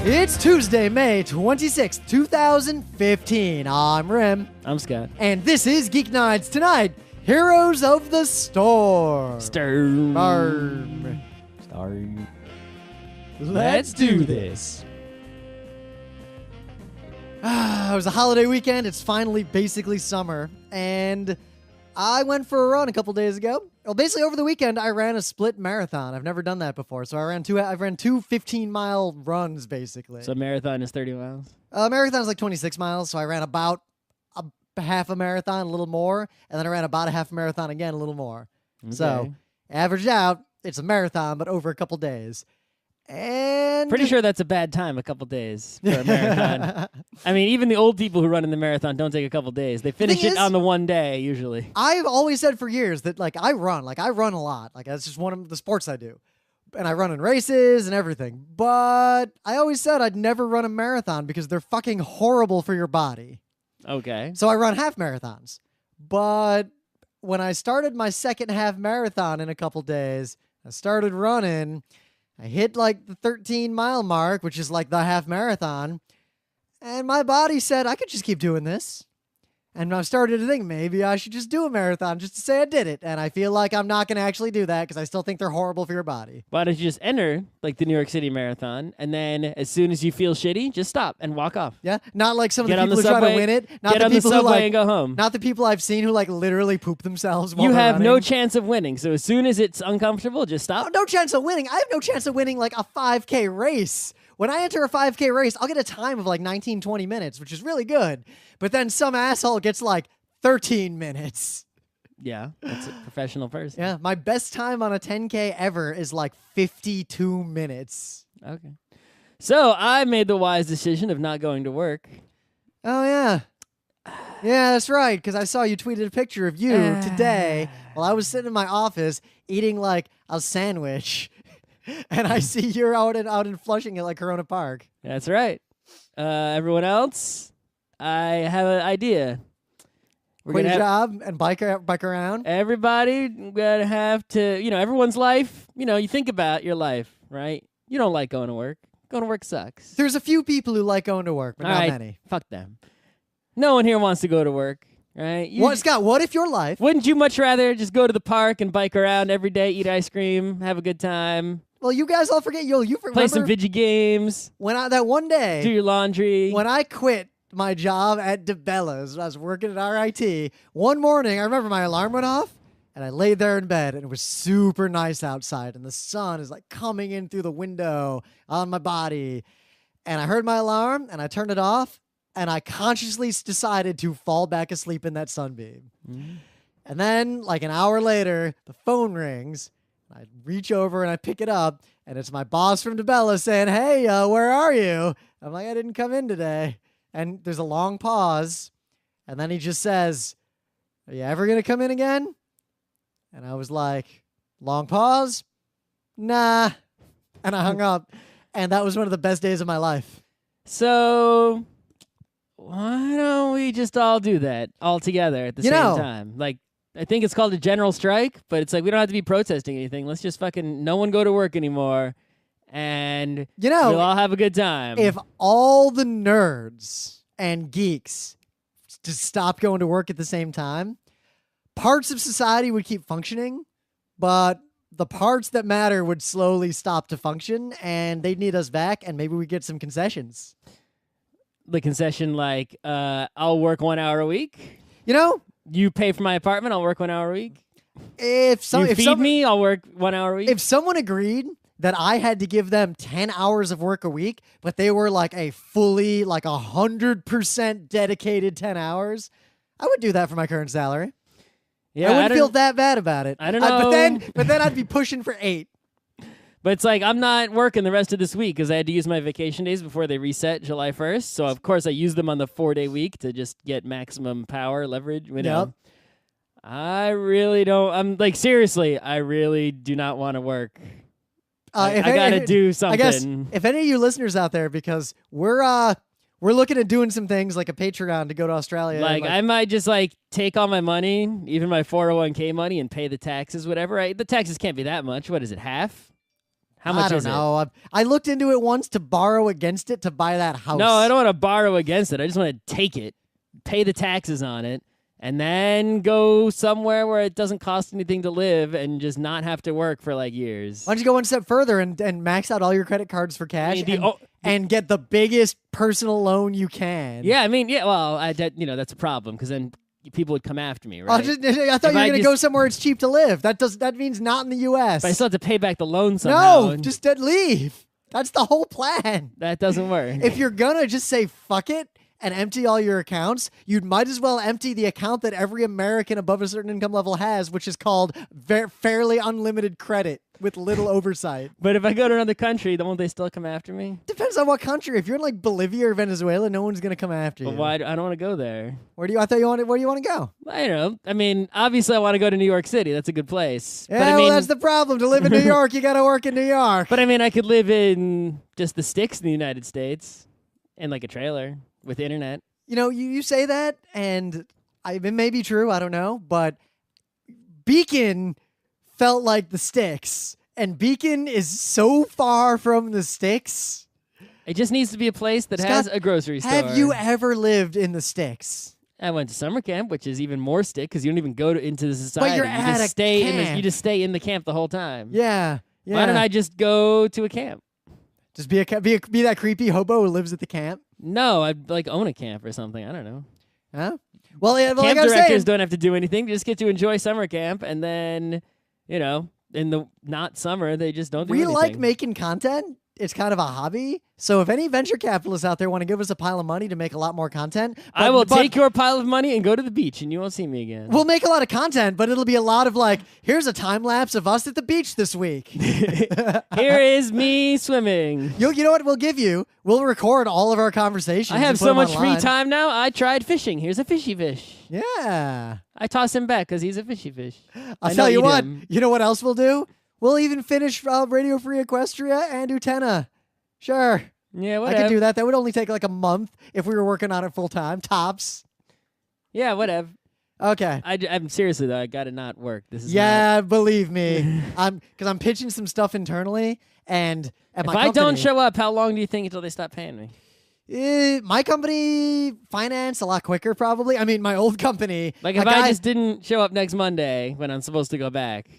It's Tuesday, May 26th, 2015. I'm Rim. I'm Scott. And this is Geeknights Tonight, Heroes of the Storm. Storm. Let's do this. It was a holiday weekend. It's finally basically summer. And I went for a run a couple days ago. Well, basically over the weekend, I ran a split marathon. I've never done that before. So I ran two 15-mile runs, basically. So a marathon is 30 miles? A marathon is like 26 miles. So I ran about a half a marathon, a little more. And then I ran about a half marathon again, a little more. Okay. So averaged out, it's a marathon, but over a couple days. And pretty sure that's a bad time, a couple days for a marathon. I mean, even the old people who run in the marathon don't take a couple days. They finish it on the one day, usually. I've always said for years that, I run a lot. That's just one of the sports I do. And I run in races and everything. But I always said I'd never run a marathon because they're fucking horrible for your body. Okay. So I run half marathons. But when I started my second half marathon in a couple days, I started running. I hit the 13-mile mark, which is the half marathon, and my body said I could just keep doing this. And I started to think maybe I should just do a marathon just to say I did it. And I feel like I'm not going to actually do that because I still think they're horrible for your body. Why don't you just enter the New York City Marathon, and then as soon as you feel shitty, just stop and walk off. Yeah, not like some of the Get people on the who try to subway, win it. Not get the on the people subway who and go home. Not the people I've seen who literally poop themselves while You they're have no running. chance of winning. So as soon as it's uncomfortable, just stop. No chance of winning. I have no chance of winning a 5K race. When I enter a 5K race, I'll get a time of 19, 20 minutes, which is really good. But then some asshole gets 13 minutes. Yeah, that's a professional person. Yeah, my best time on a 10K ever is 52 minutes. Okay. So I made the wise decision of not going to work. Oh, yeah. Yeah, that's right, because I saw you tweeted a picture of you today while I was sitting in my office eating a sandwich. And I see you're out in Flushing at Corona Park. That's right. Everyone else, I have an idea. Quit your job and bike around. Everybody gonna have to, everyone's life. You think about your life, right? You don't like going to work. Going to work sucks. There's a few people who like going to work, but not many. Fuck them. No one here wants to go to work, right? Scott, what if your life... Wouldn't you much rather just go to the park and bike around every day, eat ice cream, have a good time? Well, you guys all forget. You play some video games. That one day... Do your laundry. When I quit my job at DeBella's, I was working at RIT. One morning, I remember my alarm went off, and I laid there in bed, and it was super nice outside, and the sun is coming in through the window on my body. And I heard my alarm, and I turned it off, and I consciously decided to fall back asleep in that sunbeam. Mm. And then, an hour later, the phone rings. I reach over and I pick it up, and it's my boss from DeBella saying, "Hey, where are you?" I'm like, "I didn't come in today." And there's a long pause, and then he just says, "Are you ever going to come in again?" And I was like, long pause? Nah. And I hung up, and that was one of the best days of my life. So why don't we just all do that all together at the same time? I think it's called a general strike, but it's we don't have to be protesting anything. Let's just no one go to work anymore, and we'll all have a good time. If all the nerds and geeks just stopped going to work at the same time, parts of society would keep functioning, but the parts that matter would slowly stop to function, and they'd need us back, and maybe we'd get some concessions. The concession I'll work 1 hour a week? You pay for my apartment, I'll work 1 hour a week. You feed me, I'll work 1 hour a week. If someone agreed that I had to give them 10 hours of work a week, but they were a fully 100% dedicated 10 hours, I would do that for my current salary. Yeah, I wouldn't feel that bad about it. I don't know. But then I'd be pushing for 8. But it's I'm not working the rest of this week because I had to use my vacation days before they reset July 1st. So, of course, I used them on the 4-day week to just get maximum power leverage. Yep. I really don't. I'm seriously, I really do not want to work. I got to do something. I guess if any of you listeners out there, because we're looking at doing some things like a Patreon to go to Australia. I might just take all my money, even my 401k money, and pay the taxes, whatever. The taxes can't be that much. What is it, half? How much I is don't know. I looked into it once to borrow against it to buy that house. No, I don't want to borrow against it. I just want to take it, pay the taxes on it, and then go somewhere where it doesn't cost anything to live and just not have to work for like years. Why don't you go one step further and max out all your credit cards for cash and get the biggest personal loan you can? Yeah, I mean, well, that's a problem because then people would come after me, right? I thought you were going to go somewhere it's cheap to live. That means not in the U.S. But I still have to pay back the loan somehow. No, just leave. That's the whole plan. That doesn't work. If you're going to just say fuck it and empty all your accounts, you might as well empty the account that every American above a certain income level has, which is called fairly unlimited credit with little oversight. But if I go to another country, won't they still come after me? Depends on what country. If you're in like Bolivia or Venezuela, no one's gonna come after you. But why? I don't want to go there. Where do you want to go? I don't know. I mean, obviously, I want to go to New York City. That's a good place. Yeah, but I mean, that's the problem. To live in New York, you gotta work in New York. But I mean, I could live in just the sticks in the United States, in like a trailer with internet. You know, you say that, and it may be true. I don't know, but Beacon felt like the sticks. And Beacon is so far from the sticks. It just needs to be a place that has a grocery store. Have you ever lived in the sticks? I went to summer camp, which is even more stick because you don't even go into the society. But you're at a camp. You just stay in the camp the whole time. Yeah. Why don't I just go to a camp? Just be that creepy hobo who lives at the camp? No, I'd like own a camp or something. I don't know. Huh? Well, yeah, camp like directors don't have to do anything. They just get to enjoy summer camp, and then, in the not summer, they just don't do anything. We like making content. It's kind of a hobby. So if any venture capitalists out there want to give us a pile of money to make a lot more content, I will take your pile of money and go to the beach, and you won't see me again. We'll make a lot of content, but it'll be a lot of like, here's a time lapse of us at the beach this week. Here is me swimming. You know what we'll give you? We'll record all of our conversations. I have so much free time now. I tried fishing. Here's a fishy fish. Yeah. I toss him back because he's a fishy fish. I'll tell you what. You know what else we'll do? We'll even finish Radio Free Equestria and Utena. Sure. Yeah, whatever. I could do that. That would only take like a month if we were working on it full time. Tops. Yeah, whatever. Okay. I'm seriously though. I got to not work. This is believe me. Because I'm pitching some stuff internally, and if I don't show up, how long do you think until they stop paying me? My company finance a lot quicker, probably. I mean, my old company. Like if I just didn't show up next Monday when I'm supposed to go back,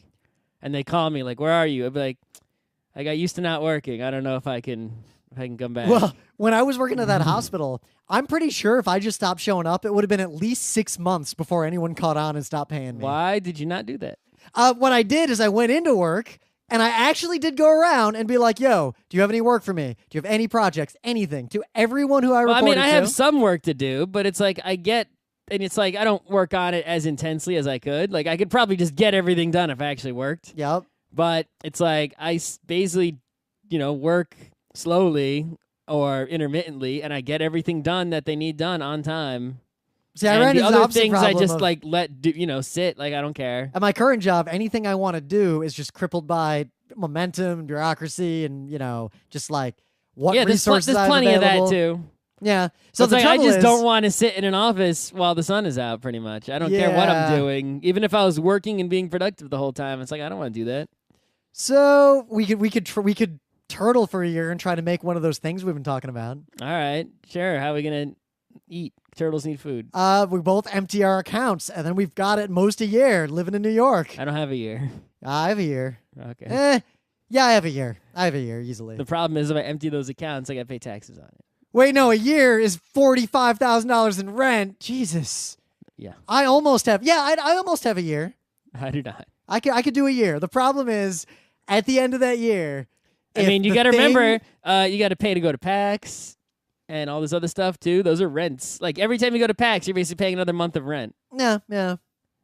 and they call me like, "Where are you?" I'd be like, "I got used to not working. I don't know if I can come back." Well, when I was working at that hospital, I'm pretty sure if I just stopped showing up, it would have been at least 6 months before anyone caught on and stopped paying me. Why did you not do that? What I did is I went into work, and I actually did go around and be like, yo, do you have any work for me? Do you have any projects? Anything? To everyone who I reported to. I have some work to do, but it's like and it's like I don't work on it as intensely as I could. Like I could probably just get everything done if I actually worked. Yep. But it's like I basically, work slowly or intermittently, and I get everything done that they need done on time. See, I ran into the other opposite things I problem just let sit. Like I don't care. At my current job, anything I want to do is just crippled by momentum, bureaucracy, and just like what resources there's plenty available. of that too. Yeah. So the I just is, don't want to sit in an office while the sun is out. Pretty much, I don't care what I'm doing. Even if I was working and being productive the whole time, it's like I don't want to do that. So we could turtle for a year and try to make one of those things we've been talking about. All right, sure. How are we gonna eat? Turtles need food. We both empty our accounts, and then we've got at most a year living in New York. I don't have a year. I have a year. Okay. Yeah, I have a year. I have a year easily. The problem is if I empty those accounts, I got to pay taxes on it. Wait, no, a year is $45,000 in rent. Jesus. Yeah. I almost have. Yeah, I almost have a year. I do not. I could do a year. The problem is, at the end of that year, I mean, you got to remember, you got to pay to go to PAX and all this other stuff too. Those are rents. Like every time you go to PAX, you're basically paying another month of rent. Yeah.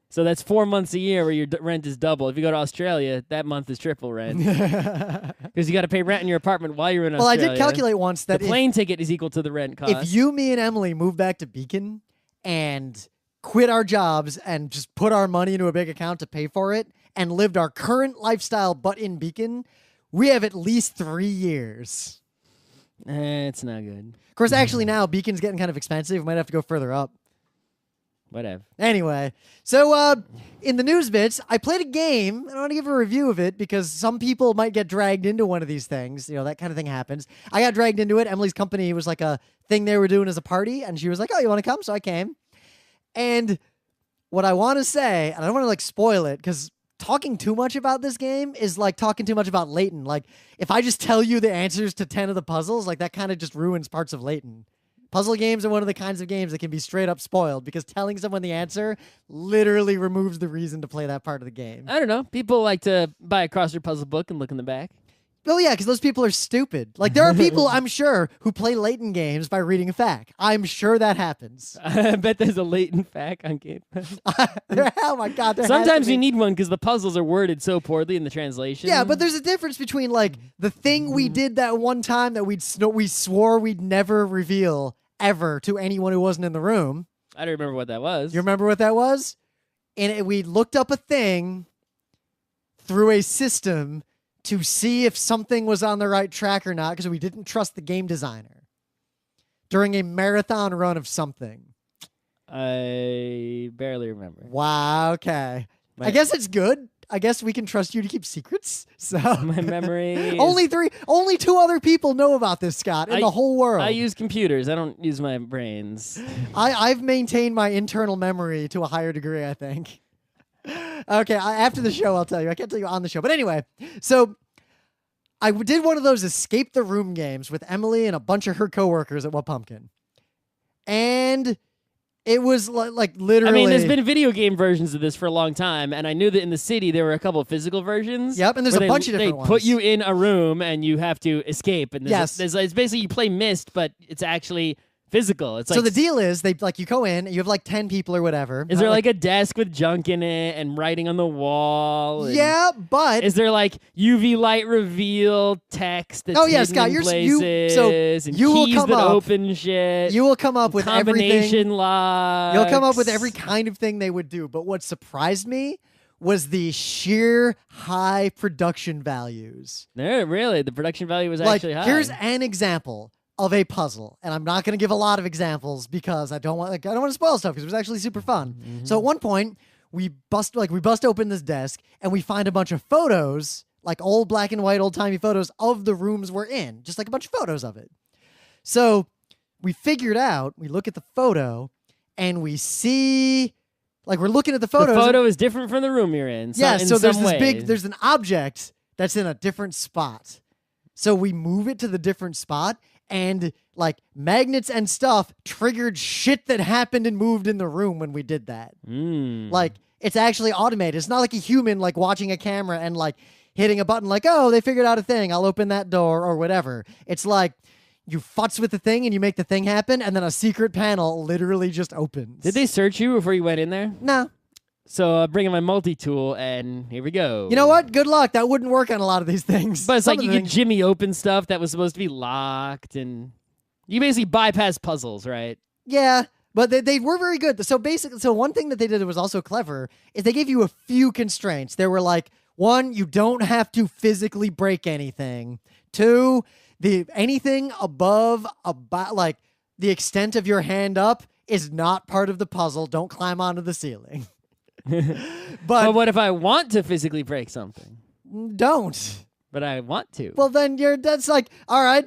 So that's 4 months a year where your rent is double. If you go to Australia, that month is triple rent. Because you got to pay rent in your apartment while you're in Australia. Well, I did calculate once that the plane ticket is equal to the rent cost. If you, me, and Emily move back to Beacon and quit our jobs and just put our money into a big account to pay for it and lived our current lifestyle but in Beacon, we have at least 3 years. It's not good. Of course, actually now Beacon's getting kind of expensive. We might have to go further up. Whatever. Anyway, so in the news bits, I played a game. I want to give a review of it because some people might get dragged into one of these things. You know, that kind of thing happens. I got dragged into it. Emily's company was like a thing they were doing as a party, and she was like, "Oh, you want to come?" So I came. And what I want to say, and I don't want to like spoil it because talking too much about this game is like talking too much about Layton. Like, if I just tell you the answers to 10 of the puzzles, like that kind of just ruins parts of Layton. Puzzle games are one of the kinds of games that can be straight up spoiled because telling someone the answer literally removes the reason to play that part of the game. I don't know. People like to buy a crossword puzzle book and look in the back. Oh, yeah, because those people are stupid. Like, there are people, I'm sure, who play Layton games by reading a fact. I'm sure that happens. I bet there's a latent fact on Game Pass. Oh, my God. Sometimes you need one because the puzzles are worded so poorly in the translation. Yeah, but there's a difference between, like, the thing we did that one time that we swore we'd never reveal ever to anyone who wasn't in the room. I don't remember what that was. You remember what that was? And we looked up a thing through a system to see if something was on the right track or not because we didn't trust the game designer during a marathon run of something. I barely remember. Wow, okay. I guess it's good. I guess we can trust you to keep secrets. So my memory only two other people know about this, Scott, in the whole world. I use computers. I don't use my brains. I've maintained my internal memory to a higher degree, I think. Okay, after the show, I'll tell you. I can't tell you on the show. But anyway, so I did one of those escape the room games with Emily and a bunch of her coworkers at What Pumpkin. And it was like literally... I mean, there's been video game versions of this for a long time, and I knew that in the city there were a couple of physical versions. Yep, and there's a bunch of different ones. They put you in a room, and you have to escape. And yes. It's basically you play Myst, but it's actually... physical. It's like, so the deal is you go in, you have like 10 people or whatever. Is there like a desk with junk in it and writing on the wall? Yeah, but is there like UV light reveal text that's Scott, in places and keys that open shit? You will come up with combination locks. You'll come up with every kind of thing they would do. But what surprised me was the sheer high production values. Really, the production value was actually high. Here's an example of a puzzle, and I'm not going to give a lot of examples because I don't want to spoil stuff because it was actually super fun. Mm-hmm. So at one point, we bust open this desk and we find a bunch of photos, like old black and white, old timey photos of the rooms we're in, just like a bunch of photos of it. So we figured out, we look at the photo and we see, like we're looking at the photos. The photo is different from the room you're in. Yeah, so there's an object that's in a different spot. So we move it to the different spot. And like magnets and stuff triggered shit that happened and moved in the room when we did that. Like it's actually automated. It's not like a human like watching a camera and like hitting a button like, oh, they figured out a thing. I'll open that door or whatever. It's like you futz with the thing and you make the thing happen and then a secret panel literally just opens. Did they search you before you went in there? No. So I'm bringing my multi-tool, and here we go. You know what? Good luck. That wouldn't work on a lot of these things. But it's like you could jimmy open stuff that was supposed to be locked, and you basically bypass puzzles, right? Yeah, but they were very good. So one thing that they did that was also clever is they gave you a few constraints. They were like, 1, you don't have to physically break anything. 2, anything above about like the extent of your hand up is not part of the puzzle. Don't climb onto the ceiling. But what if I want to physically break something? Don't. But I want to. Well, then that's like, all right,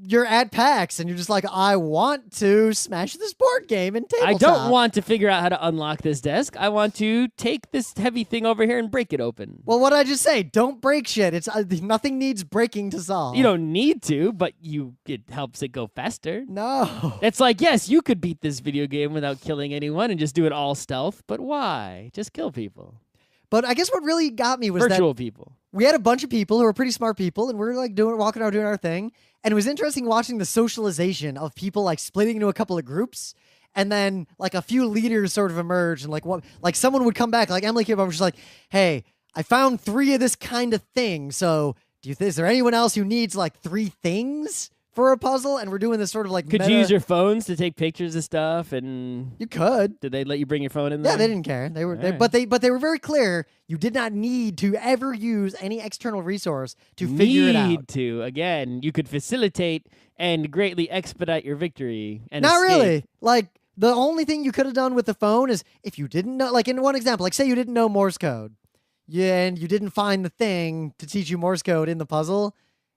you're at PAX and you're just like, I want to smash this board game in tabletop. I don't want to figure out how to unlock this desk. I want to take this heavy thing over here and break it open. Well, what did I just say? Don't break shit. It's nothing needs breaking to solve. You don't need to, but it helps it go faster. No. It's like, yes, you could beat this video game without killing anyone and just do it all stealth, but why? Just kill people. But I guess what really got me was virtual people. We had a bunch of people who were pretty smart people, and we were like walking around doing our thing. And it was interesting watching the socialization of people like splitting into a couple of groups, and then like a few leaders sort of emerged, and like someone would come back, like Emily came over, she's like, "Hey, I found 3 of this kind of thing. So is there anyone else who needs like 3 things for a puzzle?" And we're doing this sort of like Could you use your phones to take pictures of stuff? And you could. Did they let you bring your phone in there? Yeah, they didn't care. But they were very clear. You did not need to ever use any external resource to figure it out. Again, you could facilitate and greatly expedite your victory. And not escape. really. Like The only thing you could have done with the phone is if you didn't know, like in one example, like say you didn't know Morse code, and you didn't find the thing to teach you Morse code in the puzzle,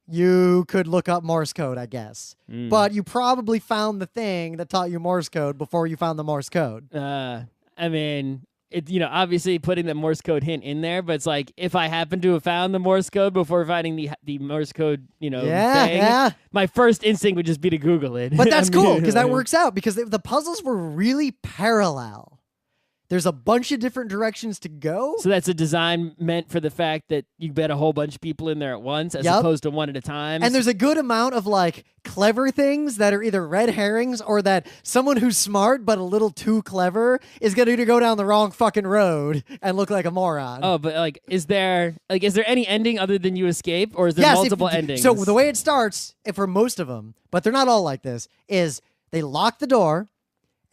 you could look up Morse code, I guess. But you probably found the thing that taught you Morse code before you found the Morse code. I mean, obviously putting the Morse code hint in there, but it's like if I happen to have found the Morse code before finding the Morse code, thing, my first instinct would just be to Google it. But that's cool because that works out because the puzzles were really parallel. There's a bunch of different directions to go. So that's a design meant for the fact that you get a whole bunch of people in there at once as opposed to one at a time. And there's a good amount of like clever things that are either red herrings or that someone who's smart but a little too clever is going to go down the wrong fucking road and look like a moron. Oh, but like, is there any ending other than you escape, or is there multiple endings? So the way it starts, for most of them, but they're not all like this, is they lock the door.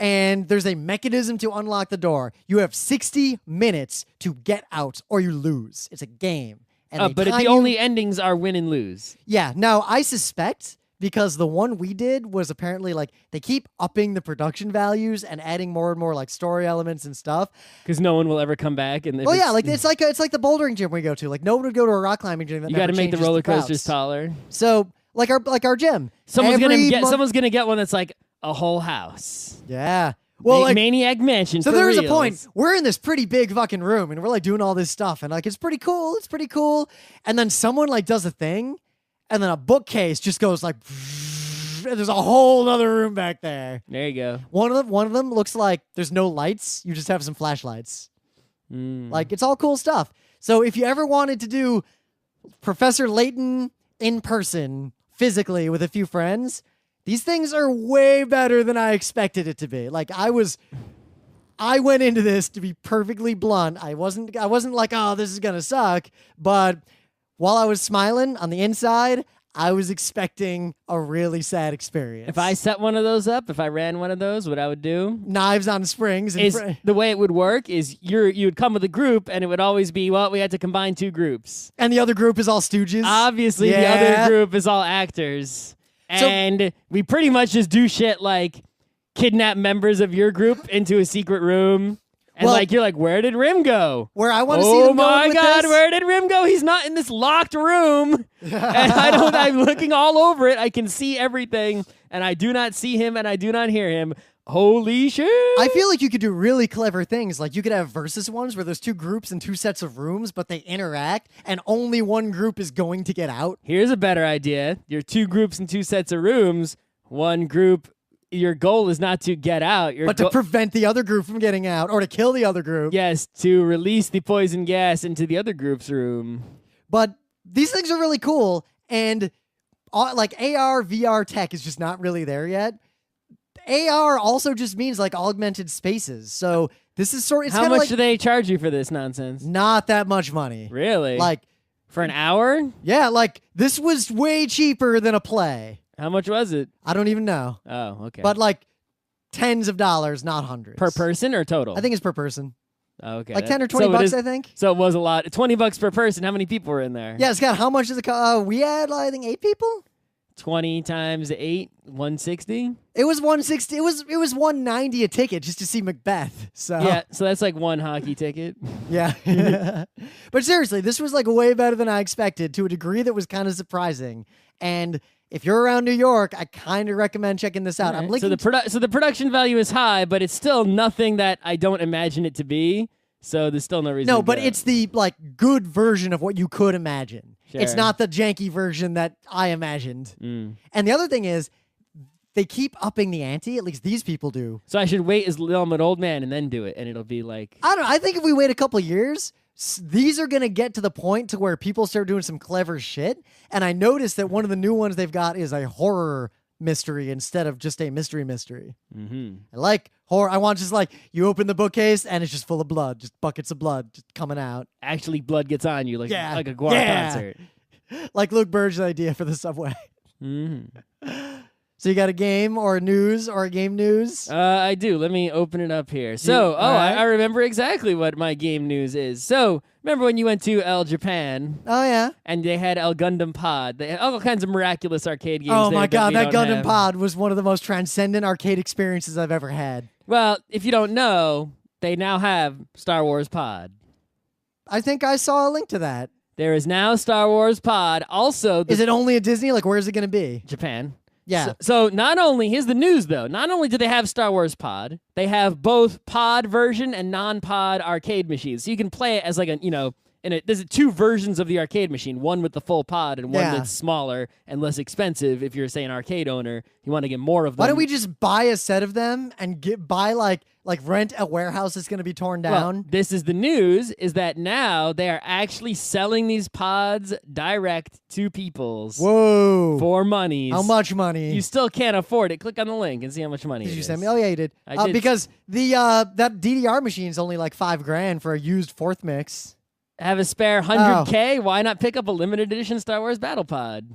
And there's a mechanism to unlock the door. You have 60 minutes to get out or you lose. It's a game. And but the only endings are win and lose. Yeah. Now, I suspect because the one we did was apparently like they keep upping the production values and adding more and more like story elements and stuff. Because no one will ever come back. And like it's like the bouldering gym we go to. Like no one would go to a rock climbing gym. That you got to make the roller coasters taller. So like our gym. Someone's gonna get one that's like a whole house. Yeah. Well, like Maniac Mansion. So there's a point. We're in this pretty big fucking room, and we're like doing all this stuff, and like it's pretty cool. It's pretty cool. And then someone like does a thing, and then a bookcase just goes like, and there's a whole other room back there. There you go. One of them looks like there's no lights. You just have some flashlights. Like it's all cool stuff. So if you ever wanted to do Professor Layton in person, physically with a few friends. These things are way better than I expected it to be. Like I went into this, to be perfectly blunt. I wasn't like, oh, this is gonna suck. But while I was smiling on the inside, I was expecting a really sad experience. If I set one of those up, if I ran one of those, what I would do, knives on springs. The way it would work is you would come with a group, and it would always be, well, we had to combine two groups, and the other group is all stooges. Obviously, the other group is all actors. And we pretty much just do shit like kidnap members of your group into a secret room. And you're like, where did Rim go? Where I want to see them going with this. Oh my God, where did Rim go? He's not in this locked room. And I'm looking all over it. I can see everything. And I do not see him and I do not hear him. Holy shit. I feel like you could do really clever things. Like you could have versus ones where there's two groups and two sets of rooms, but they interact and only one group is going to get out. Here's a better idea. Your two groups and two sets of rooms. One group, your goal is not to get out. But to prevent the other group from getting out or to kill the other group. Yes, to release the poison gas into the other group's room. But these things are really cool. And like AR, VR tech is just not really there yet. AR also just means like augmented spaces. So this is it's how much do they charge you for this nonsense? Not that much money. Really? Like for an hour? Yeah, like this was way cheaper than a play. How much was it? I don't even know. Oh, okay. But like tens of dollars, not hundreds. Per person or total? I think it's per person. Oh, okay. Like 10 or 20 bucks, I think. So it was a lot. $20 per person. How many people were in there? Yeah, Scott, how much does it cost? We had, I think, 8 people. 20 times 8, 160? It was 160. It was 190 a ticket just to see Macbeth. So yeah, so that's like one hockey ticket. Yeah. But seriously, this was like way better than I expected to a degree that was kind of surprising. And if you're around New York, I kind of recommend checking this out. Right. I'm linking so the production value is high, but it's still nothing that I don't imagine it to be. So there's still no reason. No, but it's the like good version of what you could imagine. Sure. It's not the janky version that I imagined. And the other thing is, they keep upping the ante. At least these people do. So I should wait as I'm an old man and then do it, and it'll be like I don't know. I think if we wait a couple years, these are gonna get to the point to where people start doing some clever shit. And I noticed that one of the new ones they've got is a horror mystery instead of just a mystery. I like horror. I want just like you open the bookcase and it's just full of blood, just buckets of blood just coming out. Actually, blood gets on you like a Guar concert. Like Luke Burge's idea for the subway. So you got a game or a news or a game news? I do. Let me open it up here. So, I remember exactly what my game news is. So, remember when you went to El Japan? Oh, yeah. And they had El Gundam Pod. They had all kinds of miraculous arcade games. Oh, my God. That Gundam have. Pod was one of the most transcendent arcade experiences I've ever had. Well, if you don't know, they now have Star Wars Pod. I think I saw a link to that. There is now Star Wars Pod. Also, is it only at Disney? Like, where is it going to be? Japan. Yeah. So not only, here's the news though, not only do they have Star Wars Pod, they have both pod version and non-pod arcade machines. So you can play it as like there's two versions of the arcade machine, one with the full pod and one that's smaller and less expensive. If you're, say, an arcade owner, you want to get more of them. Why don't we just buy a set of them and buy rent a warehouse that's going to be torn down? Well, this is the news, is that now they are actually selling these pods direct to peoples. Whoa. For money. How much money? You still can't afford it. Click on the link and see how much money Did it you is. send me? Oh, yeah, you did. I did. Because that DDR machine is only like $5,000 for a used fourth mix. Have a spare 100K? Why not pick up a limited edition Star Wars Battle Pod?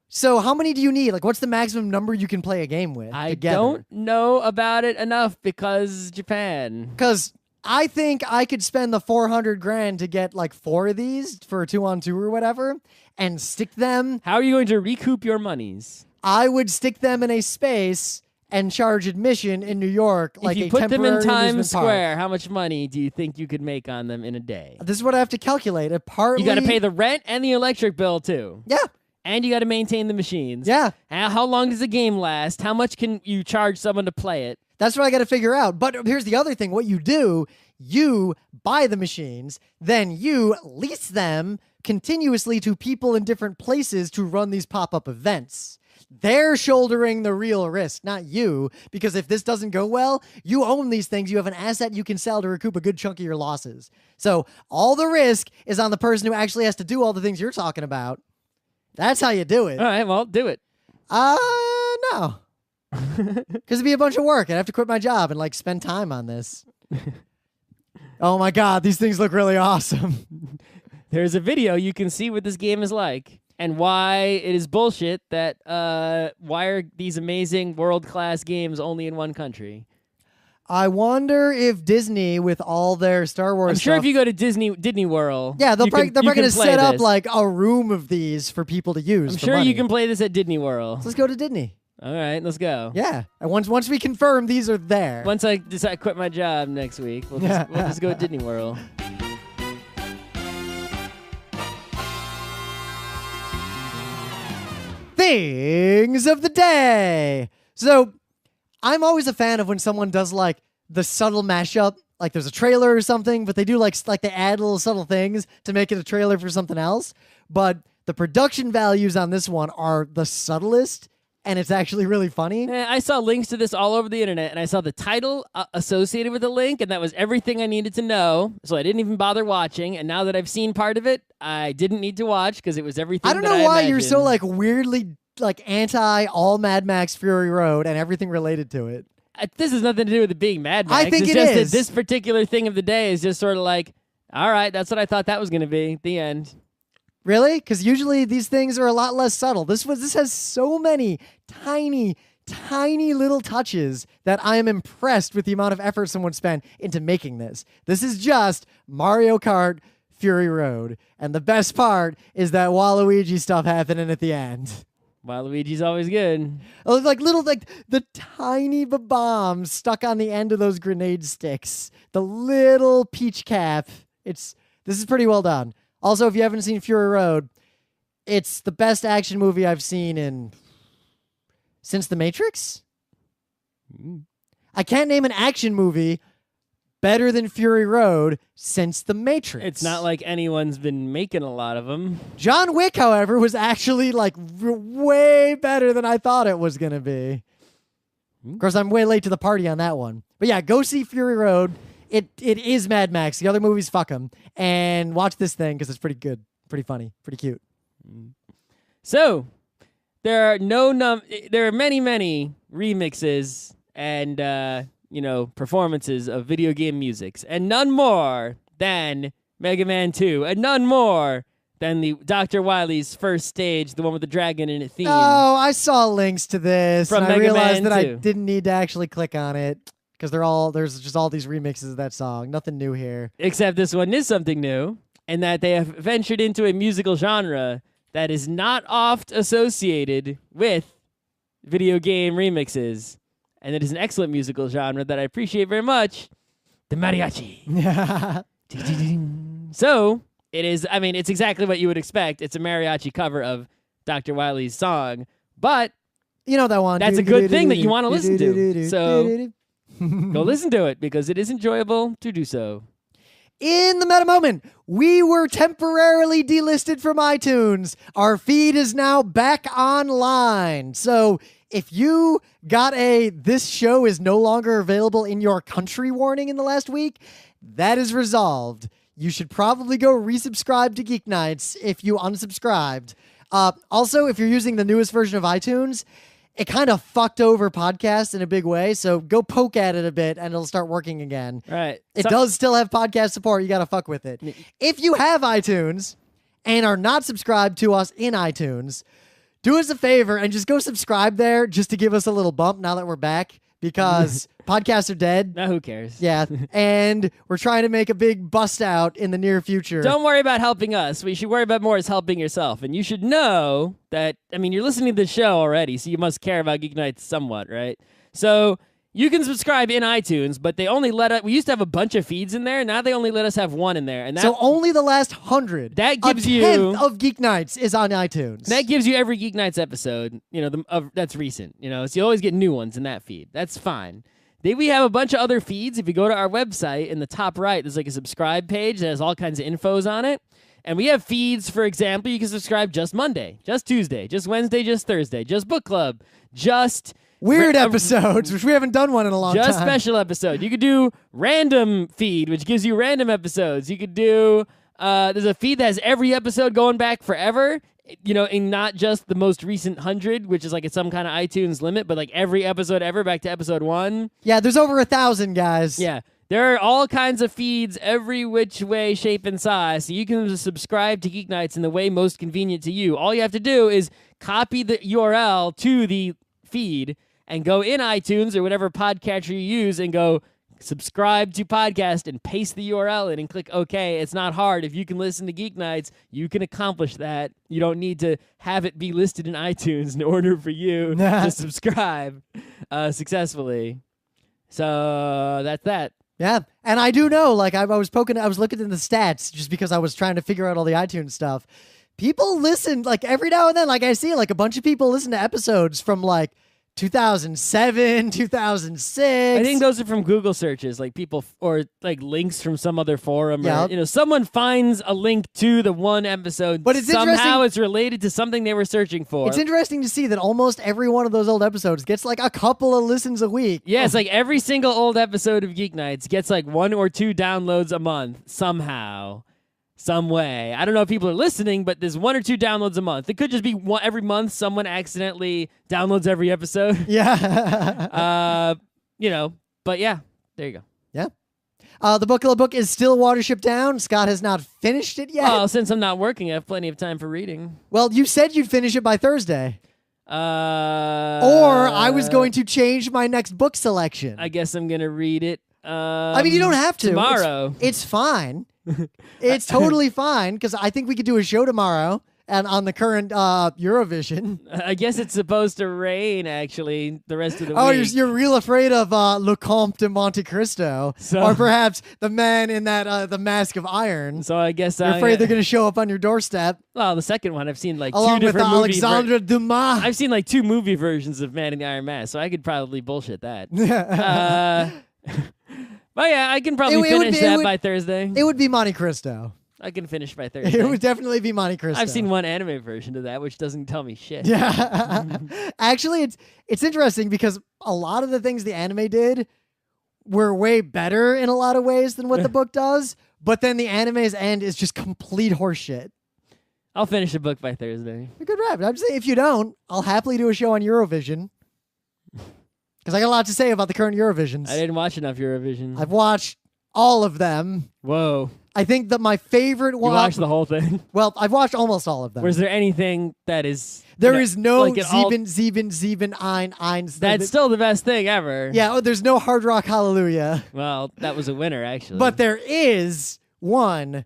So how many do you need? Like, what's the maximum number you can play a game with together? Don't know about it enough because Japan. Because I think I could spend the $400,000 to get like 4 of these for a 2-on-2 or whatever and stick them. How are you going to recoup your monies? I would stick them in a space and charge admission in New York like a temporary If you put them in Times amusement park. Square, how much money do you think you could make on them in a day? This is what I have to calculate. You got to pay the rent and the electric bill too. Yeah. And you got to maintain the machines. Yeah. How long does the game last? How much can you charge someone to play it? That's what I got to figure out. But here's the other thing. What you do, you buy the machines, then you lease them continuously to people in different places to run these pop-up events. They're shouldering the real risk, not you, because if this doesn't go well, you own these things. You have an asset you can sell to recoup a good chunk of your losses. So all the risk is on the person who actually has to do all the things you're talking about. That's how you do it. All right, well, do it. No. Because it'd be a bunch of work. I'd have to quit my job and spend time on this. Oh my God, these things look really awesome. There's a video you can see what this game is like. And why it is bullshit that why are these amazing world-class games only in one country? I wonder if Disney, with all their Star Wars I'm sure stuff, if you go to Disney World, they're probably going to set up this. a room of these for people to use. I'm sure money. you can play this at Disney World. So let's go to Disney. All right, let's go. Yeah, and once we confirm these are there. Once I decide to quit my job next week, we'll just go to Disney World. Things of the day. So I'm always a fan of when someone does the subtle mashup, like there's a trailer or something, but they do like they add little subtle things to make it a trailer for something else. But the production values on this one are the subtlest, and it's actually really funny. I saw links to this all over the internet, and I saw the title associated with the link, and that was everything I needed to know. So I didn't even bother watching. And now that I've seen part of it, I didn't need to watch because it was everything. I don't know why you're so weirdly anti all Mad Max Fury Road and everything related to it. This has nothing to do with it being Mad Max. I think it's it just is. That this particular thing of the day is just sort of all right, that's what I thought that was going to be. The end. Really? Because usually these things are a lot less subtle. This has so many tiny little touches that I am impressed with the amount of effort someone spent into making this. This is just Mario Kart Fury Road. And the best part is that Waluigi stuff happening at the end. Waluigi's always good. Oh, the tiny bombs stuck on the end of those grenade sticks. The little peach cap. This is pretty well done. Also, if you haven't seen Fury Road, it's the best action movie I've seen since The Matrix. I can't name an action movie better than Fury Road since The Matrix. It's not like anyone's been making a lot of them. John Wick, however, was actually way better than I thought it was going to be. Of course, I'm way late to the party on that one. But yeah, go see Fury Road. It is Mad Max. The other movies, fuck them. And watch this thing because it's pretty good, pretty funny, pretty cute. So, there are many remixes and performances of video game musics, and none more than Mega Man 2, and none more than the Dr. Wily's first stage, the one with the dragon in it theme. Oh, I saw links to this, From and I Mega realized Man that 2. I didn't need to actually click on it because there's just all these remixes of that song. Nothing new here. Except this one is something new, and that they have ventured into a musical genre that is not oft associated with video game remixes. and it is an excellent musical genre that I appreciate very much, the mariachi. So it is, I mean, it's exactly what you would expect. It's a mariachi cover of Dr. Wily's song, but you know that one. That's a good thing that you want to listen to. So go listen to it because it is enjoyable to do so. In the meta moment, we were temporarily delisted from iTunes. Our feed is now back online. So if you got a "this show is no longer available in your country" warning in the last week, that is resolved. You should probably go resubscribe to Geeknights if you unsubscribed. Also, if you're using the newest version of iTunes, it kind of fucked over podcasts in a big way, so go poke at it a bit and it'll start working again. Right. It does still have podcast support. You got to fuck with it. If you have iTunes and are not subscribed to us in iTunes, do us a favor and just go subscribe there just to give us a little bump now that we're back, because podcasts are dead. Now who cares? Yeah, and we're trying to make a big bust out in the near future. Don't worry about helping us. What you should worry about more is helping yourself. And you should know that, I mean, you're listening to the show already, so you must care about Geeknights somewhat, right? So you can subscribe in iTunes, but they only let us, we used to have a bunch of feeds in there, now they only let us have one in there. And that, so only the last 100. That gives a tenth of Geeknights is on iTunes. That gives you every Geeknights episode, you know, that's recent, you know, so you always get new ones in that feed. That's fine. Then we have a bunch of other feeds. If you go to our website, in the top right, there's like a subscribe page that has all kinds of infos on it. And we have feeds, for example, you can subscribe just Monday, just Tuesday, just Wednesday, just Thursday, just book club, just weird episodes, which we haven't done one in a long time. Just special episode. You could do random feed, which gives you random episodes. You could do, there's a feed that has every episode going back forever, you know, and not just the most recent 100, which is like it's some kind of iTunes limit, but like every episode ever back to episode 1. Yeah, there's over 1,000, guys. Yeah. There are all kinds of feeds, every which way, shape, and size, so you can subscribe to Geeknights in the way most convenient to you. All you have to do is copy the URL to the feed and go in iTunes or whatever podcatcher you use and go subscribe to podcast and paste the URL in and click OK. It's not hard. If you can listen to Geeknights, you can accomplish that. You don't need to have it be listed in iTunes in order for you to subscribe successfully. So that's that. Yeah, and I do know, like, I was looking in the stats just because I was trying to figure out all the iTunes stuff. People listen, like, every now and then, like, I see, like, a bunch of people listen to episodes from, like, 2007, 2006. I think those are from Google searches, like people, or like links from some other forum. Yep. Or, you know, someone finds a link to the one episode, but it's somehow it's related to something they were searching for. It's interesting to see that almost every one of those old episodes gets like a couple of listens a week. Yeah, it's like every single old episode of Geeknights gets like 1 or 2 downloads a month somehow. Some way. I don't know if people are listening, but there's 1 or 2 downloads a month. It could just be one every month someone accidentally downloads every episode. Yeah. You know, but yeah, there you go. Yeah. The book is still Watership Down. Scott has not finished it yet. Oh, since I'm not working, I have plenty of time for reading. Well, you said you'd finish it by Thursday. Or I was going to change my next book selection. I guess I'm going to read it. I mean, you don't have to. Tomorrow. It's fine. It's totally fine, because I think we could do a show tomorrow and on the current Eurovision. I guess it's supposed to rain, actually, the rest of the Oh, week. you're real afraid of Le Comte de Monte Cristo. Or perhaps the man in that the Mask of Iron. So I guess you're afraid they're going to show up on your doorstep. Well, the second one, I've seen like along 2 with different movies. Alexandre Dumas. I've seen like 2 movie versions of Man in the Iron Mask, so I could probably bullshit that. But yeah, I can probably finish that by Thursday. It would be Monte Cristo. I can finish by Thursday. It would definitely be Monte Cristo. I've seen one anime version of that, which doesn't tell me shit. Yeah. Actually, it's interesting because a lot of the things the anime did were way better in a lot of ways than what the book does, but then the anime's end is just complete horseshit. I'll finish the book by Thursday. A good rap. I'm just saying, if you don't, I'll happily do a show on Eurovision. Because I got a lot to say about the current Eurovisions. I didn't watch enough Eurovision. I've watched all of them. Whoa. I think that my favorite one... You watched the whole thing? Well, I've watched almost all of them. Was there anything that is... There is no like Sieben, Ein. That's still the best thing ever. Yeah, there's no Hard Rock Hallelujah. Well, that was a winner, actually. But there is one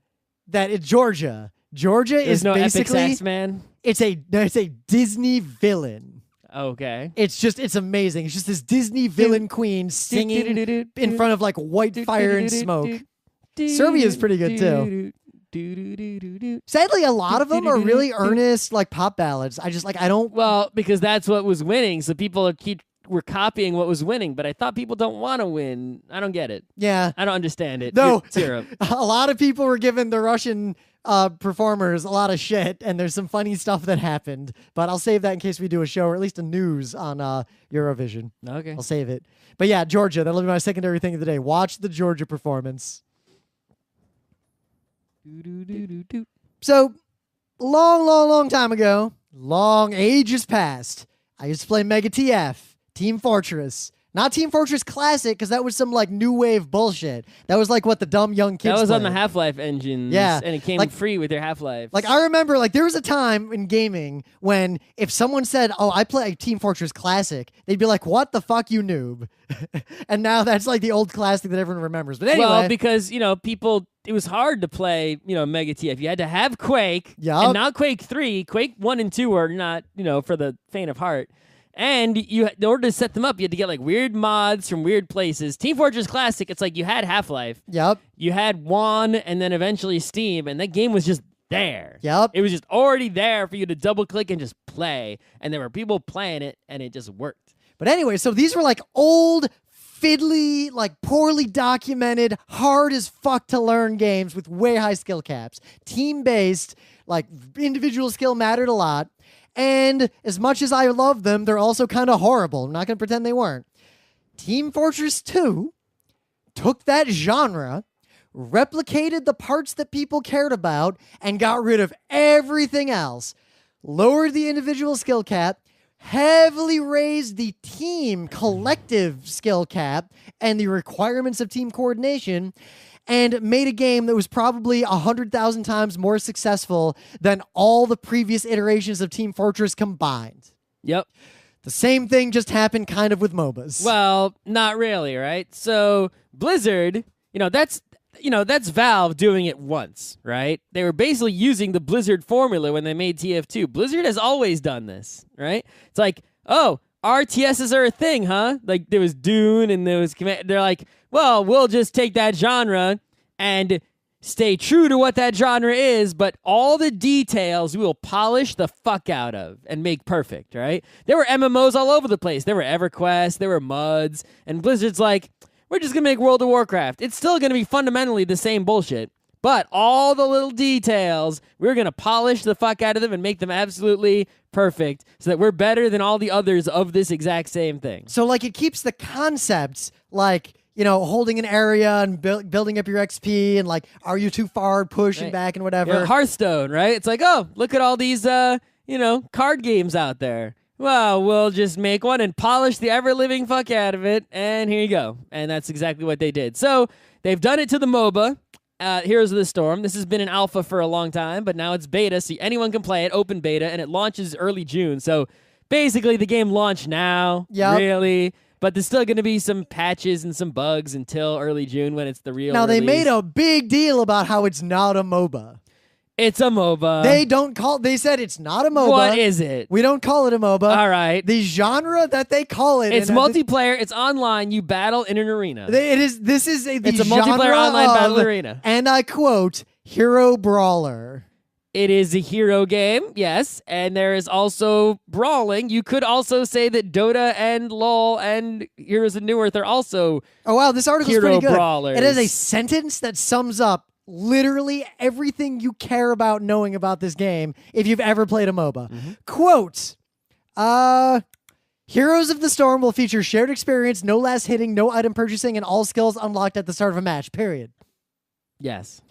is Georgia. Georgia There's is no basically... Epic Sax Man? It's a Disney villain. Okay. It's amazing. It's just this Disney villain queen singing in front of like white fire and smoke. Serbia's pretty good too. Sadly, a lot of them are really earnest, like pop ballads. I don't. Well, because that's what was winning, so people were copying what was winning. But I thought people don't want to win. I don't get it. Yeah, I don't understand it. No, Zero. A lot of people were giving the Russian performers a lot of shit, and there's some funny stuff that happened. But I'll save that in case we do a show or at least a news on Eurovision. Okay, I'll save it. But yeah, Georgia. That'll be my secondary thing of the day. Watch the Georgia performance. So, long time ago, long ages past, I used to play Mega TF, Team Fortress. Not Team Fortress Classic, because that was some like new wave bullshit. That was like what the dumb young kids That was on played. the Half-Life engines. Yeah. And it came Like- free with their Half-Life. Like, I remember, like, there was a time in gaming when if someone said, oh, I play Team Fortress Classic, they'd be like, what the fuck, you noob? And now that's like the old classic that everyone remembers. But anyway. Well, because, people, it was hard to play, Mega TF. You had to have Quake. Yup. And not Quake 3. Quake 1 and 2 are not, for the faint of heart. And in order to set them up, you had to get like weird mods from weird places. Team Fortress Classic, it's like you had Half-Life. Yep. You had WAN and then eventually Steam, and that game was just there. Yep. It was just already there for you to double click and just play. And there were people playing it, and it just worked. But anyway, so these were like old, fiddly, like poorly documented, hard as fuck to learn games with way high skill caps. Team-based, like individual skill mattered a lot. And as much as I love them, they're also kind of horrible. I'm not going to pretend they weren't. Team Fortress 2 took that genre, replicated the parts that people cared about, and got rid of everything else. Lowered the individual skill cap, heavily raised the team collective skill cap and the requirements of team coordination, and made a game that was probably 100,000 times more successful than all the previous iterations of Team Fortress combined. Yep. The same thing just happened kind of with MOBAs. Well, not really, right? So Blizzard, that's Valve doing it once, right? They were basically using the Blizzard formula when they made TF2. Blizzard has always done this, right? It's like, oh, RTSs are a thing, huh? Like there was Dune and there was they're like, well, we'll just take that genre and stay true to what that genre is, but all the details we will polish the fuck out of and make perfect, right? There were MMOs all over the place. There were EverQuest, there were MUDs, and Blizzard's like, we're just going to make World of Warcraft. It's still going to be fundamentally the same bullshit, but all the little details, we're going to polish the fuck out of them and make them absolutely perfect so that we're better than all the others of this exact same thing. So, like, it keeps the concepts, like, holding an area and building up your XP and, like, are you too far, pushing Right. back and whatever. Yeah, Hearthstone, right? It's like, oh, look at all these, card games out there. Well, we'll just make one and polish the ever-living fuck out of it, and here you go. And that's exactly what they did. So, they've done it to the MOBA, Heroes of the Storm. This has been an alpha for a long time, but now it's beta, so anyone can play it, open beta, and it launches early June. So, basically, the game launched now, really. But there's still going to be some patches and some bugs until early June when it's the real Now, they release. made a big deal about how it's not a MOBA. It's a MOBA. They said it's not a MOBA. What is it? We don't call it a MOBA. All right. The genre that they call it. It's multiplayer. It's online. You battle in an arena. This is It's a multiplayer online battle arena. And I quote, hero brawler. It is a hero game, yes, and there is also brawling. You could also say that Dota and LoL and Heroes of New Earth are also Oh, wow, this article's hero pretty good. brawlers. It has a sentence that sums up literally everything you care about knowing about this game if you've ever played a MOBA. Quote, Heroes of the Storm will feature shared experience, no last hitting, no item purchasing, and all skills unlocked at the start of a match, period. Yes.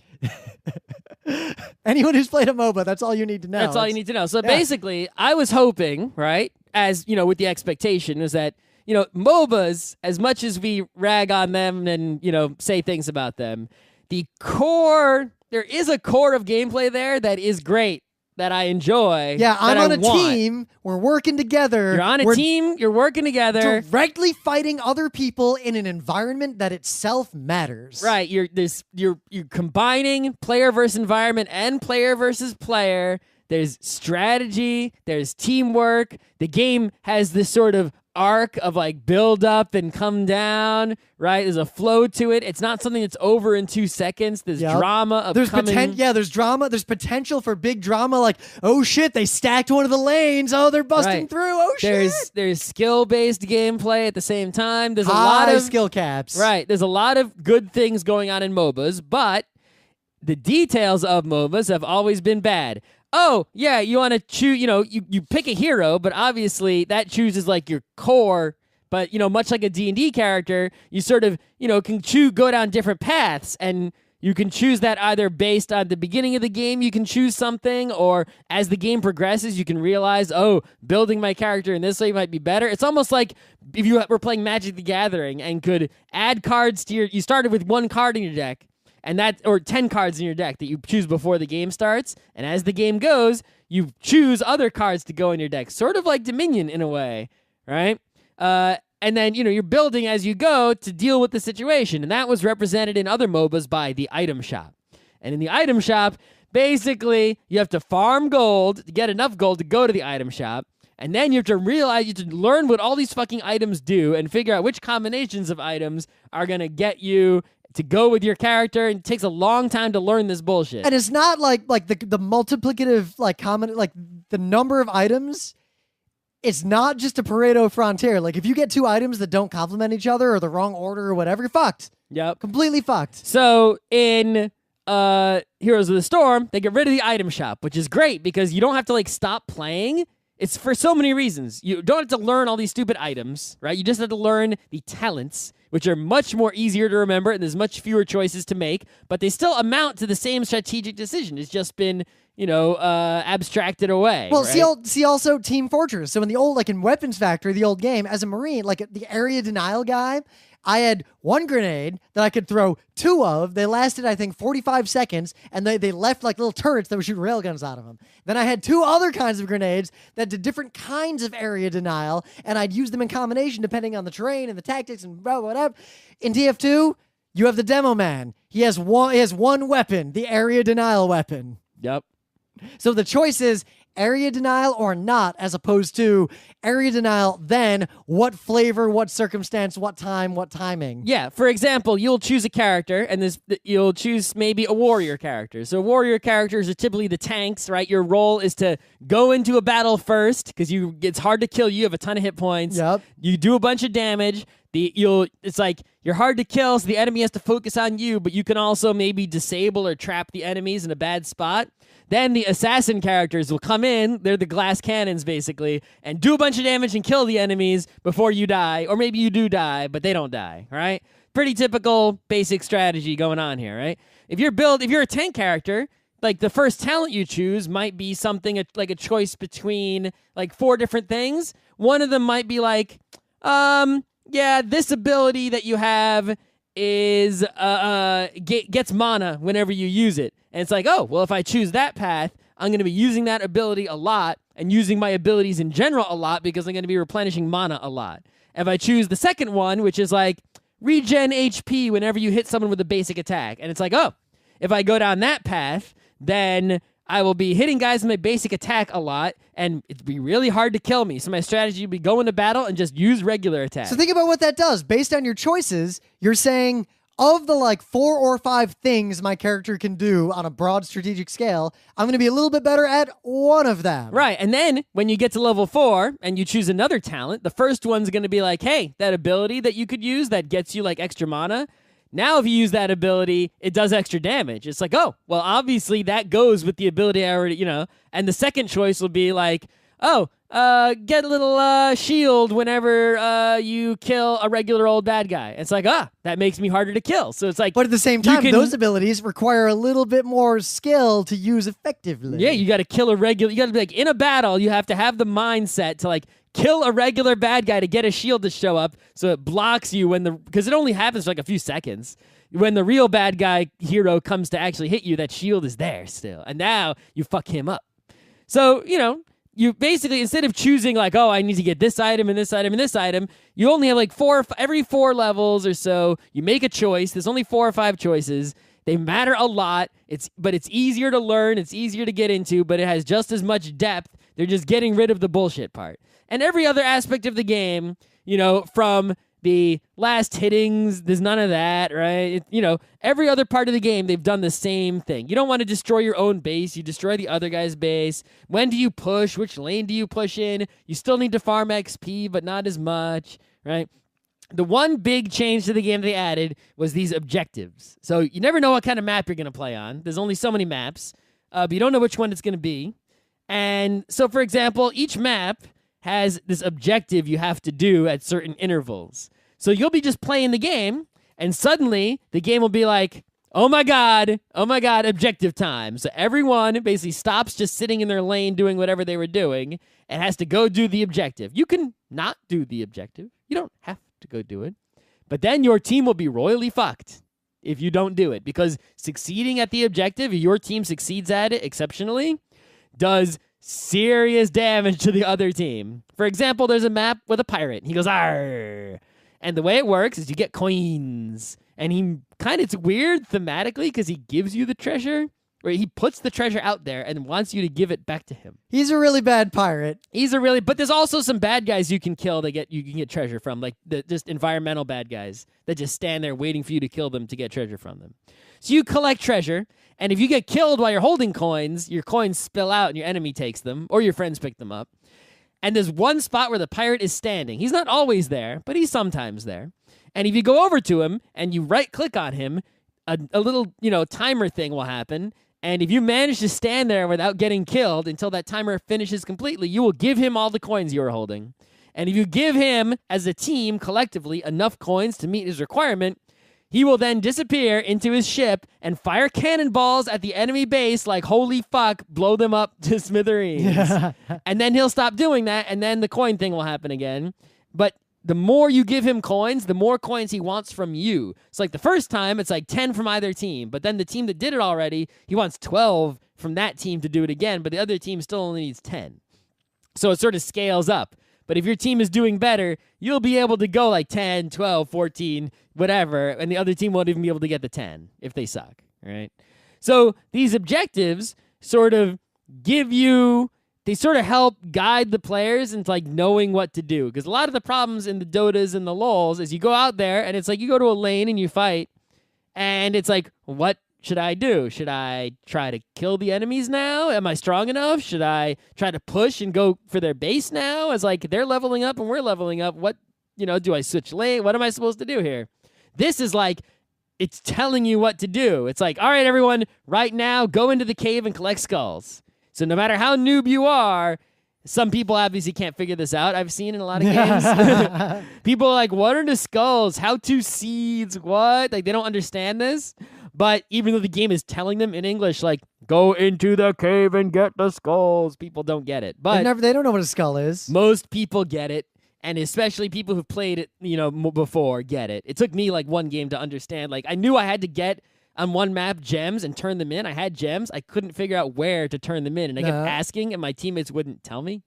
Anyone who's played a MOBA, that's all you need to know. That's all you need to know. So basically, I was hoping, right, as, with the expectation is that, MOBAs, as much as we rag on them and, say things about them, there is a core of gameplay there that is great, that I enjoy. Yeah, I'm on a want. team. We're working together. You're on a team. You're working together. Directly fighting other people in an environment that itself matters. Right. You're combining player versus environment and player versus player. there's strategy, there's teamwork. The game has this sort of arc of like build up and come down, right? There's a flow to it. It's not something that's over in 2 seconds. There's drama of there's coming. There's drama. There's potential for big drama. Like, oh shit, they stacked one of the lanes. Oh, they're busting through. Oh shit. There's skill-based gameplay at the same time. There's a High lot of skill caps. Right. There's a lot of good things going on in MOBAs, but the details of MOBAs have always been bad. Oh, yeah, you want to choose, you pick a hero, but obviously that chooses like your core, but, much like a D&D character, you sort of, can go down different paths, and you can choose that either based on the beginning of the game, you can choose something, or as the game progresses, you can realize, oh, building my character in this way might be better. It's almost like if you were playing Magic the Gathering and could add cards to you started with 1 card in your deck, or 10 cards in your deck that you choose before the game starts, and as the game goes, you choose other cards to go in your deck, sort of like Dominion in a way, right? And then, you're building as you go to deal with the situation, and that was represented in other MOBAs by the item shop. And in the item shop, basically, you have to farm gold to get enough gold to go to the item shop, and then you have to realize, you have to learn what all these fucking items do and figure out which combinations of items are going to get you to go with your character, and it takes a long time to learn this bullshit. And it's not like the multiplicative the number of items. It's not just a Pareto frontier. Like if you get 2 items that don't complement each other or the wrong order or whatever, you're fucked. Yep, completely fucked. So in Heroes of the Storm, they get rid of the item shop, which is great because you don't have to like stop playing. It's for so many reasons. You don't have to learn all these stupid items, right? You just have to learn the talents, which are much more easier to remember, and there's much fewer choices to make, but they still amount to the same strategic decision. It's just been, abstracted away. Well, right? see also Team Fortress. So in the old, like in Weapons Factory, the old game, as a Marine, like the area denial guy, I had 1 grenade that I could throw 2 of. They lasted, I think, 45 seconds, and they left like little turrets that would shoot railguns out of them. Then I had 2 other kinds of grenades that did different kinds of area denial, and I'd use them in combination depending on the terrain and the tactics and blah, whatever. In TF2, you have the demo man. He has one weapon, the area denial weapon. Yep. So the choice is area denial or not, as opposed to area denial, then what flavor, what circumstance, what time, what timing. Yeah, for example, you'll choose a character, and you'll choose maybe a warrior character. So warrior characters are typically the tanks, right? Your role is to go into a battle first, because it's hard to kill you. You have a ton of hit points. Yep. You do a bunch of damage. It's like you're hard to kill, so the enemy has to focus on you, but you can also maybe disable or trap the enemies in a bad spot. Then the assassin characters will come in, they're the glass cannons basically, and do a bunch of damage and kill the enemies before you die, or maybe you do die, but they don't die, right? Pretty typical basic strategy going on here, right? If you're a tank character, like the first talent you choose might be something like a choice between like 4 different things. One of them might be like, this ability that you have is gets mana whenever you use it. And it's like, oh, well, if I choose that path, I'm going to be using that ability a lot and using my abilities in general a lot because I'm going to be replenishing mana a lot. If I choose the second one, which is like regen HP whenever you hit someone with a basic attack. And it's like, oh, if I go down that path, then I will be hitting guys with my basic attack a lot, and it'd be really hard to kill me. So my strategy would be go into battle and just use regular attack. So think about what that does. Based on your choices, you're saying, of the like 4 or 5 things my character can do on a broad strategic scale, I'm going to be a little bit better at one of them. Right. And then when you get to level 4 and you choose another talent, the first one's going to be like, hey, that ability that you could use that gets you like extra mana. Now, if you use that ability, it does extra damage. It's like, oh, well, obviously that goes with the ability I already, And the second choice will be like, oh, get a little shield whenever you kill a regular old bad guy. It's like, that makes me harder to kill. So it's like, but at the same time, those abilities require a little bit more skill to use effectively. Yeah, you got to kill you got to be like, in a battle, you have to have the mindset to like, kill a regular bad guy to get a shield to show up so it blocks you because it only happens for like a few seconds. When the real bad guy hero comes to actually hit you, that shield is there still. And now you fuck him up. So, you basically, instead of choosing like, oh, I need to get this item and this item and this item, you only have like every 4 levels or so, you make a choice. There's only 4 or 5 choices. They matter a lot. But it's easier to learn. It's easier to get into, but it has just as much depth. They're just getting rid of the bullshit part. And every other aspect of the game, from the last hittings, there's none of that, right? Every other part of the game, they've done the same thing. You don't want to destroy your own base. You destroy the other guy's base. When do you push? Which lane do you push in? You still need to farm XP, but not as much, right? The one big change to the game they added was these objectives. So you never know what kind of map you're going to play on. There's only so many maps, but you don't know which one it's going to be. And so, for example, each map has this objective you have to do at certain intervals. So you'll be just playing the game, and suddenly the game will be like, oh my God, objective time. So everyone basically stops just sitting in their lane doing whatever they were doing and has to go do the objective. You can not do the objective. You don't have to go do it. But then your team will be royally fucked if you don't do it, because succeeding at the objective, if your team succeeds at it exceptionally, does serious damage to the other team. For example, there's a map with a pirate. He goes, arr. And the way it works is you get coins. And it's weird thematically because he gives you the treasure, or he puts the treasure out there and wants you to give it back to him. He's a really bad pirate. But there's also some bad guys you can kill you can get treasure from, like just environmental bad guys that just stand there waiting for you to kill them to get treasure from them. So you collect treasure, and if you get killed while you're holding coins, your coins spill out and your enemy takes them, or your friends pick them up. And there's one spot where the pirate is standing. He's not always there, but he's sometimes there. And if you go over to him and you right-click on him, a little, timer thing will happen. And if you manage to stand there without getting killed until that timer finishes completely, you will give him all the coins you are holding. And if you give him, as a team, collectively, enough coins to meet his requirement, he will then disappear into his ship and fire cannonballs at the enemy base like, holy fuck, blow them up to smithereens. And then he'll stop doing that, and then the coin thing will happen again. But the more you give him coins, the more coins he wants from you. It's like the first time, it's like 10 from either team. But then the team that did it already, he wants 12 from that team to do it again, but the other team still only needs 10. So it sort of scales up. But if your team is doing better, you'll be able to go like 10, 12, 14, whatever, and the other team won't even be able to get the 10 if they suck, right? So these objectives sort of they sort of help guide the players into like knowing what to do. Because a lot of the problems in the Dotas and the LoLs is you go out there and it's like you go to a lane and you fight, and it's like, what should I do? Should I try to kill the enemies now? Am I strong enough? Should I try to push and go for their base now? It's like they're leveling up and we're leveling up. What, do I switch lane? What am I supposed to do here? This is like, it's telling you what to do. It's like, all right, everyone, right now, go into the cave and collect skulls. So no matter how noob you are, some people obviously can't figure this out. I've seen in a lot of games. People are like, what are the skulls? How to seeds? What? Like, they don't understand this. But even though the game is telling them in English, like, go into the cave and get the skulls, people don't get it. But they don't know what a skull is. Most people get it, and especially people who've played it, before get it. It took me like one game to understand. Like, I knew I had to get on one map gems and turn them in. I had gems. I couldn't figure out where to turn them in, and I kept asking, and my teammates wouldn't tell me.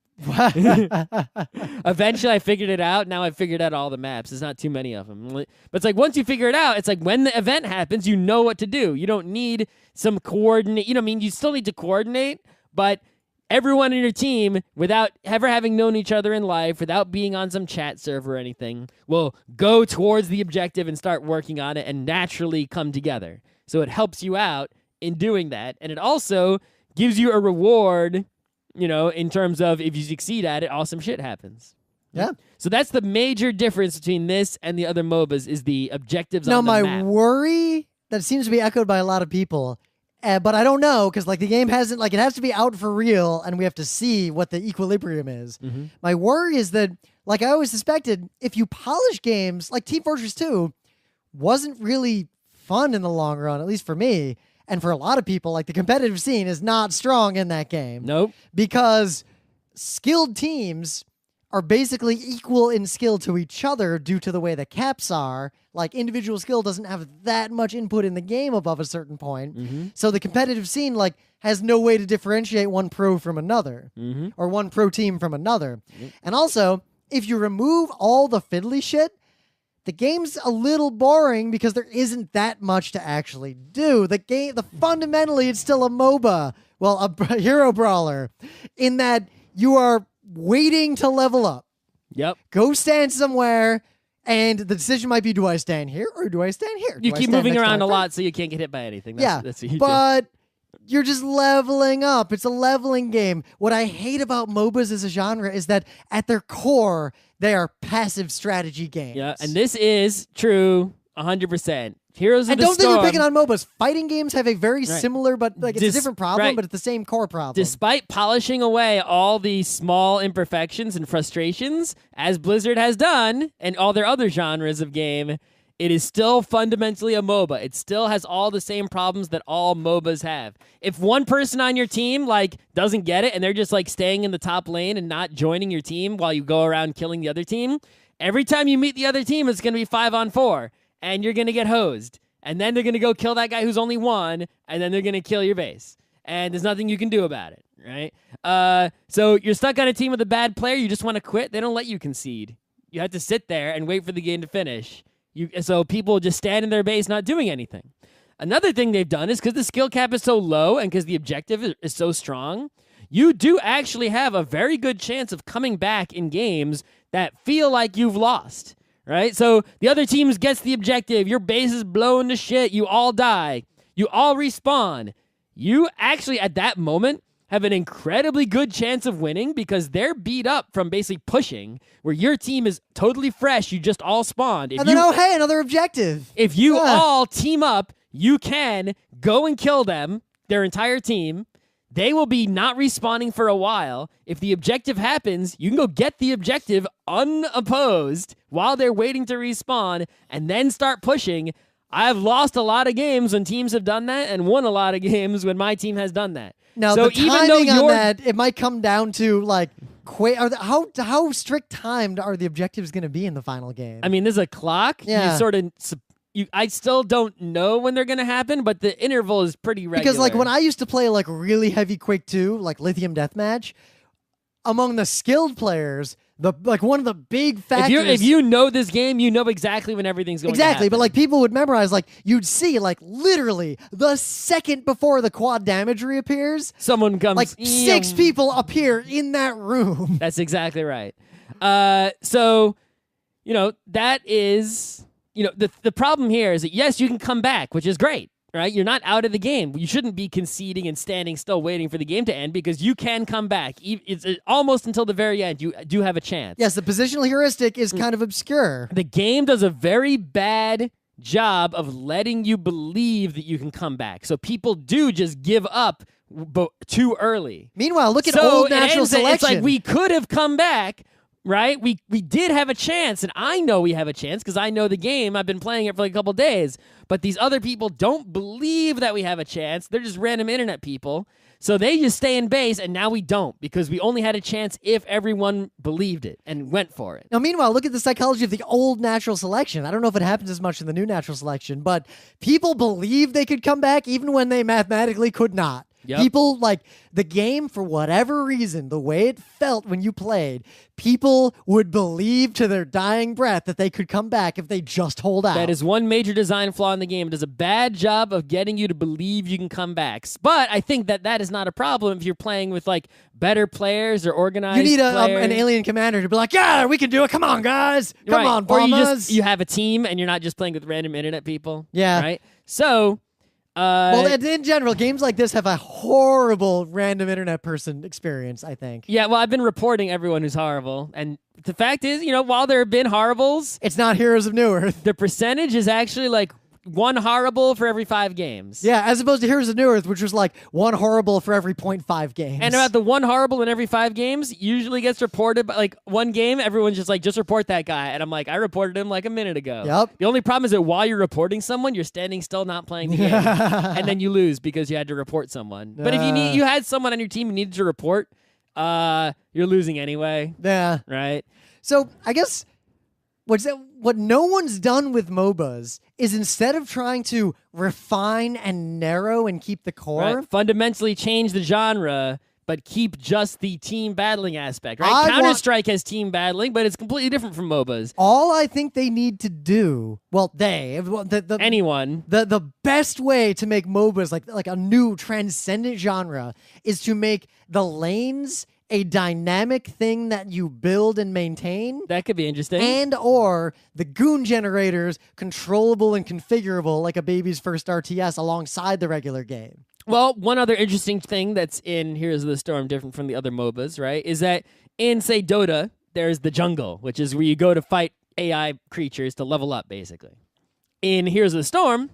Eventually, I figured it out. Now I've figured out all the maps. There's not too many of them. But it's like once you figure it out, it's like when the event happens, you know what to do. You don't need some coordinate. You still need to coordinate, but everyone in your team, without ever having known each other in life, without being on some chat server or anything, will go towards the objective and start working on it and naturally come together. So it helps you out in doing that. And it also gives you a reward, in terms of if you succeed at it, awesome shit happens. Yeah. So that's the major difference between this and the other MOBAs is the objectives on the map. Now, my worry, that seems to be echoed by a lot of people, but I don't know, because the game hasn't, it has to be out for real, and we have to see what the equilibrium is. Mm-hmm. My worry is that, I always suspected, if you polish games, like Team Fortress 2 wasn't really fun in the long run, at least for me. And for a lot of people, the competitive scene is not strong in that game. Nope. Because skilled teams are basically equal in skill to each other due to the way the caps are. Individual skill doesn't have that much input in the game above a certain point. Mm-hmm. So the competitive scene, has no way to differentiate one pro from another. Mm-hmm. Or one pro team from another. Mm-hmm. And also, if you remove all the fiddly shit, the game's a little boring because there isn't that much to actually do. Fundamentally, it's still a MOBA. Well, a hero brawler, in that you are waiting to level up. Yep. Go stand somewhere, and the decision might be, do I stand here or do I stand here? You keep moving around a lot so you can't get hit by anything. That's what you do. You're just leveling up. It's a leveling game. What I hate about MOBAs as a genre is that at their core, they are passive strategy games. Yeah, and this is true 100%. Heroes of the Storm. And don't think we're picking on MOBAs. Fighting games have a very similar, but it's a different problem, but it's the same core problem. Despite polishing away all the small imperfections and frustrations, as Blizzard has done, and all their other genres of game, it is still fundamentally a MOBA. It still has all the same problems that all MOBAs have. If one person on your team doesn't get it and they're just staying in the top lane and not joining your team while you go around killing the other team, every time you meet the other team, it's going to be 5-on-4. And you're going to get hosed. And then they're going to go kill that guy who's only one, and then they're going to kill your base. And there's nothing you can do about it, right? So you're stuck on a team with a bad player. You just want to quit. They don't let you concede. You have to sit there and wait for the game to finish. So people just stand in their base not doing anything. Another thing they've done is because the skill cap is so low and because the objective is so strong, you do actually have a very good chance of coming back in games that feel like you've lost. Right? So the other team gets the objective. Your base is blown to shit. You all die. You all respawn. You actually, at that moment, have an incredibly good chance of winning because they're beat up from basically pushing, where your team is totally fresh. You just all spawned. Hey, another objective. If you all team up, you can go and kill them, their entire team. They will be not respawning for a while. If the objective happens, you can go get the objective unopposed while they're waiting to respawn and then start pushing. I've lost a lot of games when teams have done that and won a lot of games when my team has done that. Now, so the timing on that, it might come down to how strict timed are the objectives going to be in the final game? I mean, there's a clock. Yeah. You sort of... I still don't know when they're going to happen, but the interval is pretty regular. Because when I used to play really heavy Quake 2, Lithium Deathmatch, among the skilled players, one of the big factors... If you know this game, you know exactly when everything's going to happen. Exactly, but people would memorize, you'd see, literally, the second before the quad damage reappears, someone comes... 6 people appear in that room. That's exactly right. So, that is... the problem here is that, yes, you can come back, which is great, right? You're not out of the game. You shouldn't be conceding and standing still waiting for the game to end because you can come back. It's almost until the very end. You do have a chance. Yes, the positional heuristic is kind of obscure. The game does a very bad job of letting you believe that you can come back. So people do just give up too early. Meanwhile, look at old natural selection. It's we could have come back. Right? We did have a chance, and I know we have a chance because I know the game. I've been playing it for a couple days. But these other people don't believe that we have a chance. They're just random internet people. So they just stay in base, and now we don't because we only had a chance if everyone believed it and went for it. Now, meanwhile, look at the psychology of the old natural selection. I don't know if it happens as much in the new natural selection, but people believed they could come back even when they mathematically could not. Yep. People, the game, for whatever reason, the way it felt when you played, people would believe to their dying breath that they could come back if they just hold out. That is one major design flaw in the game. It does a bad job of getting you to believe you can come back. But I think that is not a problem if you're playing with, better players or organized You need players. an alien commander to be yeah, we can do it. Come on, guys. Come on, bombers. Or you have a team and you're not just playing with random internet people. Yeah. Right? So... in general, games like this have a horrible random internet person experience, I think. Yeah, well, I've been reporting everyone who's horrible. And the fact is, while there have been horribles... It's not Heroes of New Earth. The percentage is actually one horrible for every 5 games. Yeah, as opposed to Heroes of New Earth, which was one horrible for every 0.5 games. And about the one horrible in every 5 games usually gets reported, but one game, everyone's just report that guy. And I'm I reported him a minute ago. Yep. The only problem is that while you're reporting someone, you're standing still not playing the game. And then you lose because you had to report someone. But if you had someone on your team you needed to report, you're losing anyway. Yeah. Right? So I guess... What no one's done with MOBAs is instead of trying to refine and narrow and keep the core... Right. Fundamentally change the genre, but keep just the team battling aspect, right? Counter-Strike has team battling, but it's completely different from MOBAs. All I think they need to do, anyone, the best way to make MOBAs like a new transcendent genre is to make the lanes a dynamic thing that you build and maintain. That could be interesting. And or the goon generators controllable and configurable like a baby's first RTS alongside the regular game. Well, one other interesting thing that's in Heroes of the Storm, different from the other MOBAs, right, is that in, say, Dota, there's the jungle, which is where you go to fight AI creatures to level up, basically. In Heroes of the Storm,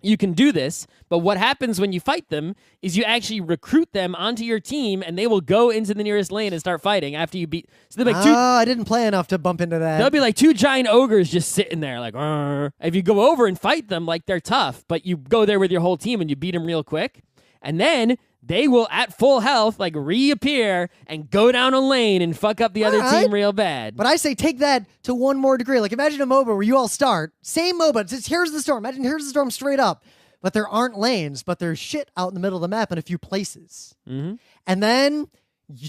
you can do this, but what happens when you fight them is you actually recruit them onto your team, and they will go into the nearest lane and start fighting after you beat. So they're like I didn't play enough to bump into that. There'll be like 2 giant ogres just sitting there, like. Arr. If you go over and fight them, like they're tough, but you go there with your whole team and you beat them real quick, and then they will, at full health, like reappear and go down a lane and fuck up the other team real bad. But I say take that to one more degree. Like imagine a MOBA where you all start, same MOBA, it's just Here's the Storm. Imagine Here's the Storm straight up, but there aren't lanes, but there's shit out in the middle of the map in a few places. Mm-hmm. And then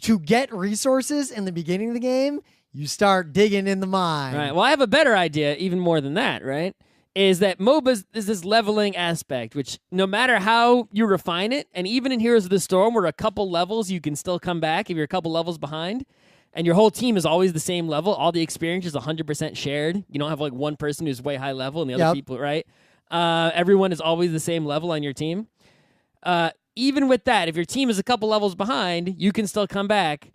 to get resources in the beginning of the game, you start digging in the mine. Right. Well, I have a better idea, even more than that, right? Is that MOBAs is this leveling aspect, which no matter how you refine it, and even in Heroes of the Storm, where a couple levels you can still come back if you're a couple levels behind, and your whole team is always the same level, all the experience is 100% shared. You don't have like one person who's way high level and the other people, right? Everyone is always the same level on your team. Even with that, if your team is a couple levels behind, you can still come back.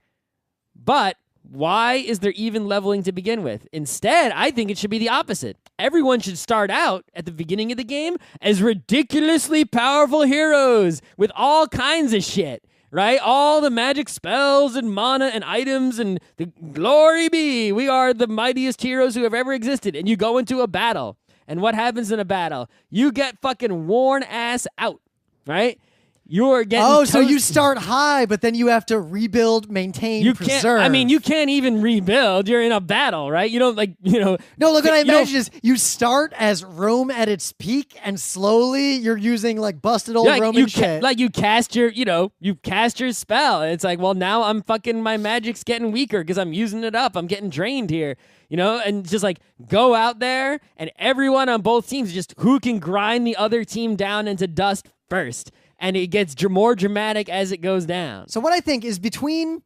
But why is there even leveling to begin with? Instead, I think it should be the opposite. Everyone should start out at the beginning of the game as ridiculously powerful heroes with all kinds of shit, right? All the magic spells and mana and items and the glory be. We are the mightiest heroes who have ever existed. And you go into a battle. And what happens in a battle? You get fucking worn ass out, right? You're getting so you start high, but then you have to rebuild, maintain, preserve. You can't even rebuild. You're in a battle, right? You don't No, look, what I imagine is you start as Rome at its peak, and slowly you're using like busted old Roman shit. You cast your spell, and it's like, well, now I'm fucking, my magic's getting weaker because I'm using it up. I'm getting drained here, and just like go out there, and everyone on both teams just who can grind the other team down into dust first. And it gets more dramatic as it goes down. So what I think is between,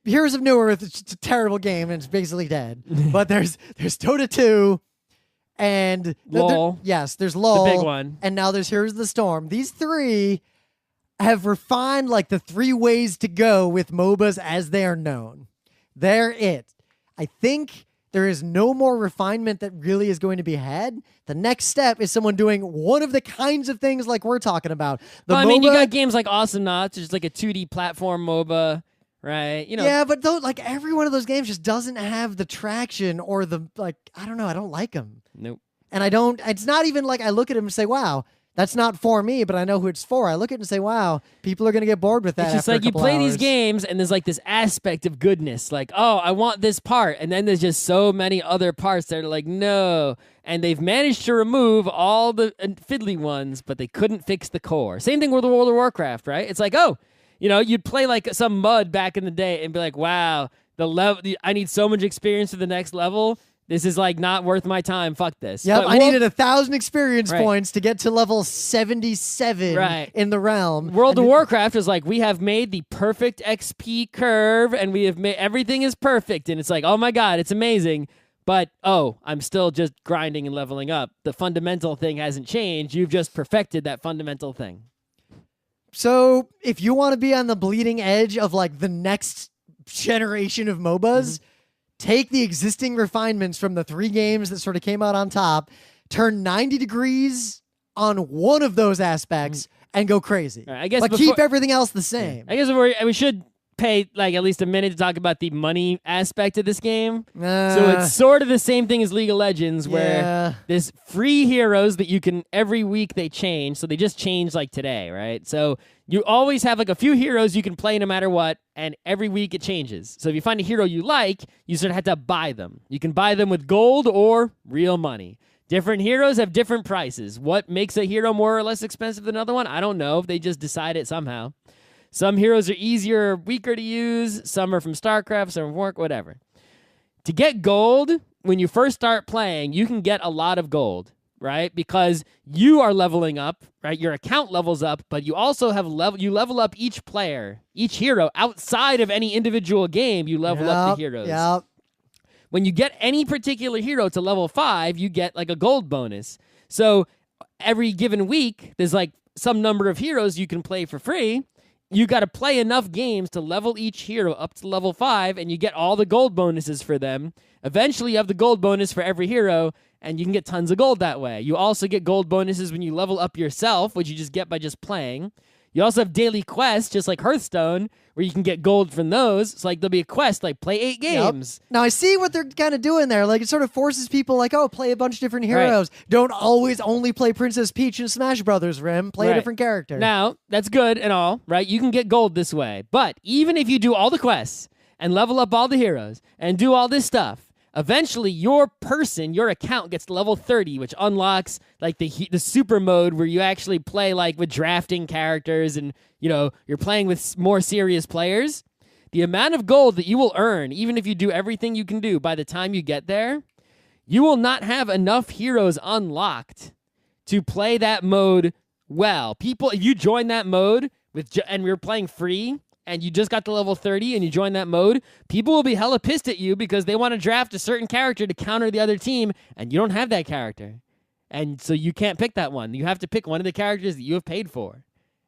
Heroes of New Earth, it's a terrible game and it's basically dead. But there's Dota 2 and LOL. There's LOL. The big one. And now there's Heroes of the Storm. These three have refined like the 3 ways to go with MOBAs as they are known. They're it. I think there is no more refinement that really is going to be had. The next step is someone doing one of the kinds of things like we're talking about. You got games like Awesome Knots, which is like a 2D platform MOBA, right? Yeah, but every one of those games just doesn't have the traction or the, I don't know, I don't like them. Nope. And it's not even like I look at them and say, wow, that's not for me, but I know who it's for. I look at it and say, wow, people are going to get bored with that. It's just after like you play hours. these games and there's like this aspect of goodness. Like, oh, I want this part. And then there's just so many other parts that are like, no. And they've managed to remove all the fiddly ones, but they couldn't fix the core. Same thing with World of Warcraft, right? It's like, you'd play like some mud back in the day and be like, wow, I need so much experience for the next level. This is like not worth my time. Fuck this. Yep, I needed 1,000 experience points to get to level 77 in the realm. World of Warcraft is like, we have made the perfect XP curve and we have made everything is perfect. And it's like, oh my God, it's amazing. But, I'm still just grinding and leveling up. The fundamental thing hasn't changed. You've just perfected that fundamental thing. So if you want to be on the bleeding edge of like the next generation of MOBAs, take the existing refinements from the 3 games that sort of came out on top, turn 90 degrees on one of those aspects, and go crazy. Right, I guess but keep everything else the same. I guess we should pay like at least a minute to talk about the money aspect of this game. So it's sort of the same thing as League of Legends, where there's free heroes that you can, every week they change. So they just change like today, right? So you always have like a few heroes you can play no matter what, and every week it changes. So if you find a hero you like, you sort of have to buy them. You can buy them with gold or real money. Different heroes have different prices. What makes a hero more or less expensive than another one? I don't know. They just decide it somehow. Some heroes are easier or weaker to use. Some are from StarCraft, some are from Warcraft, whatever. To get gold, when you first start playing, you can get a lot of gold, right? Because you are leveling up, right? Your account levels up, but you also have you level up each player, each hero outside of any individual game. You level up the heroes. Yep. When you get any particular hero to level 5, you get like a gold bonus. So every given week, there's like some number of heroes you can play for free. You got to play enough games to level each hero up to level 5, and you get all the gold bonuses for them. Eventually, you have the gold bonus for every hero, and you can get tons of gold that way. You also get gold bonuses when you level up yourself, which you just get by just playing. You also have daily quests, just like Hearthstone, where you can get gold from those. It's like there'll be a quest, like play 8 games. Yep. Now, I see what they're kind of doing there. Like, it sort of forces people, like, oh, play a bunch of different heroes. Right. Don't always only play Princess Peach and Smash Brothers, Rim. Play a different character. Now, that's good and all, right? You can get gold this way. But even if you do all the quests and level up all the heroes and do all this stuff, eventually, your account gets to level 30, which unlocks like the super mode where you actually play like with drafting characters and, you know, you're playing with more serious players. The amount of gold that you will earn, even if you do everything you can do by the time you get there, you will not have enough heroes unlocked to play that mode well. People, if you join that mode and we're playing free, and you just got to level 30 and you join that mode, people will be hella pissed at you because they want to draft a certain character to counter the other team, and you don't have that character. And so you can't pick that one. You have to pick one of the characters that you have paid for.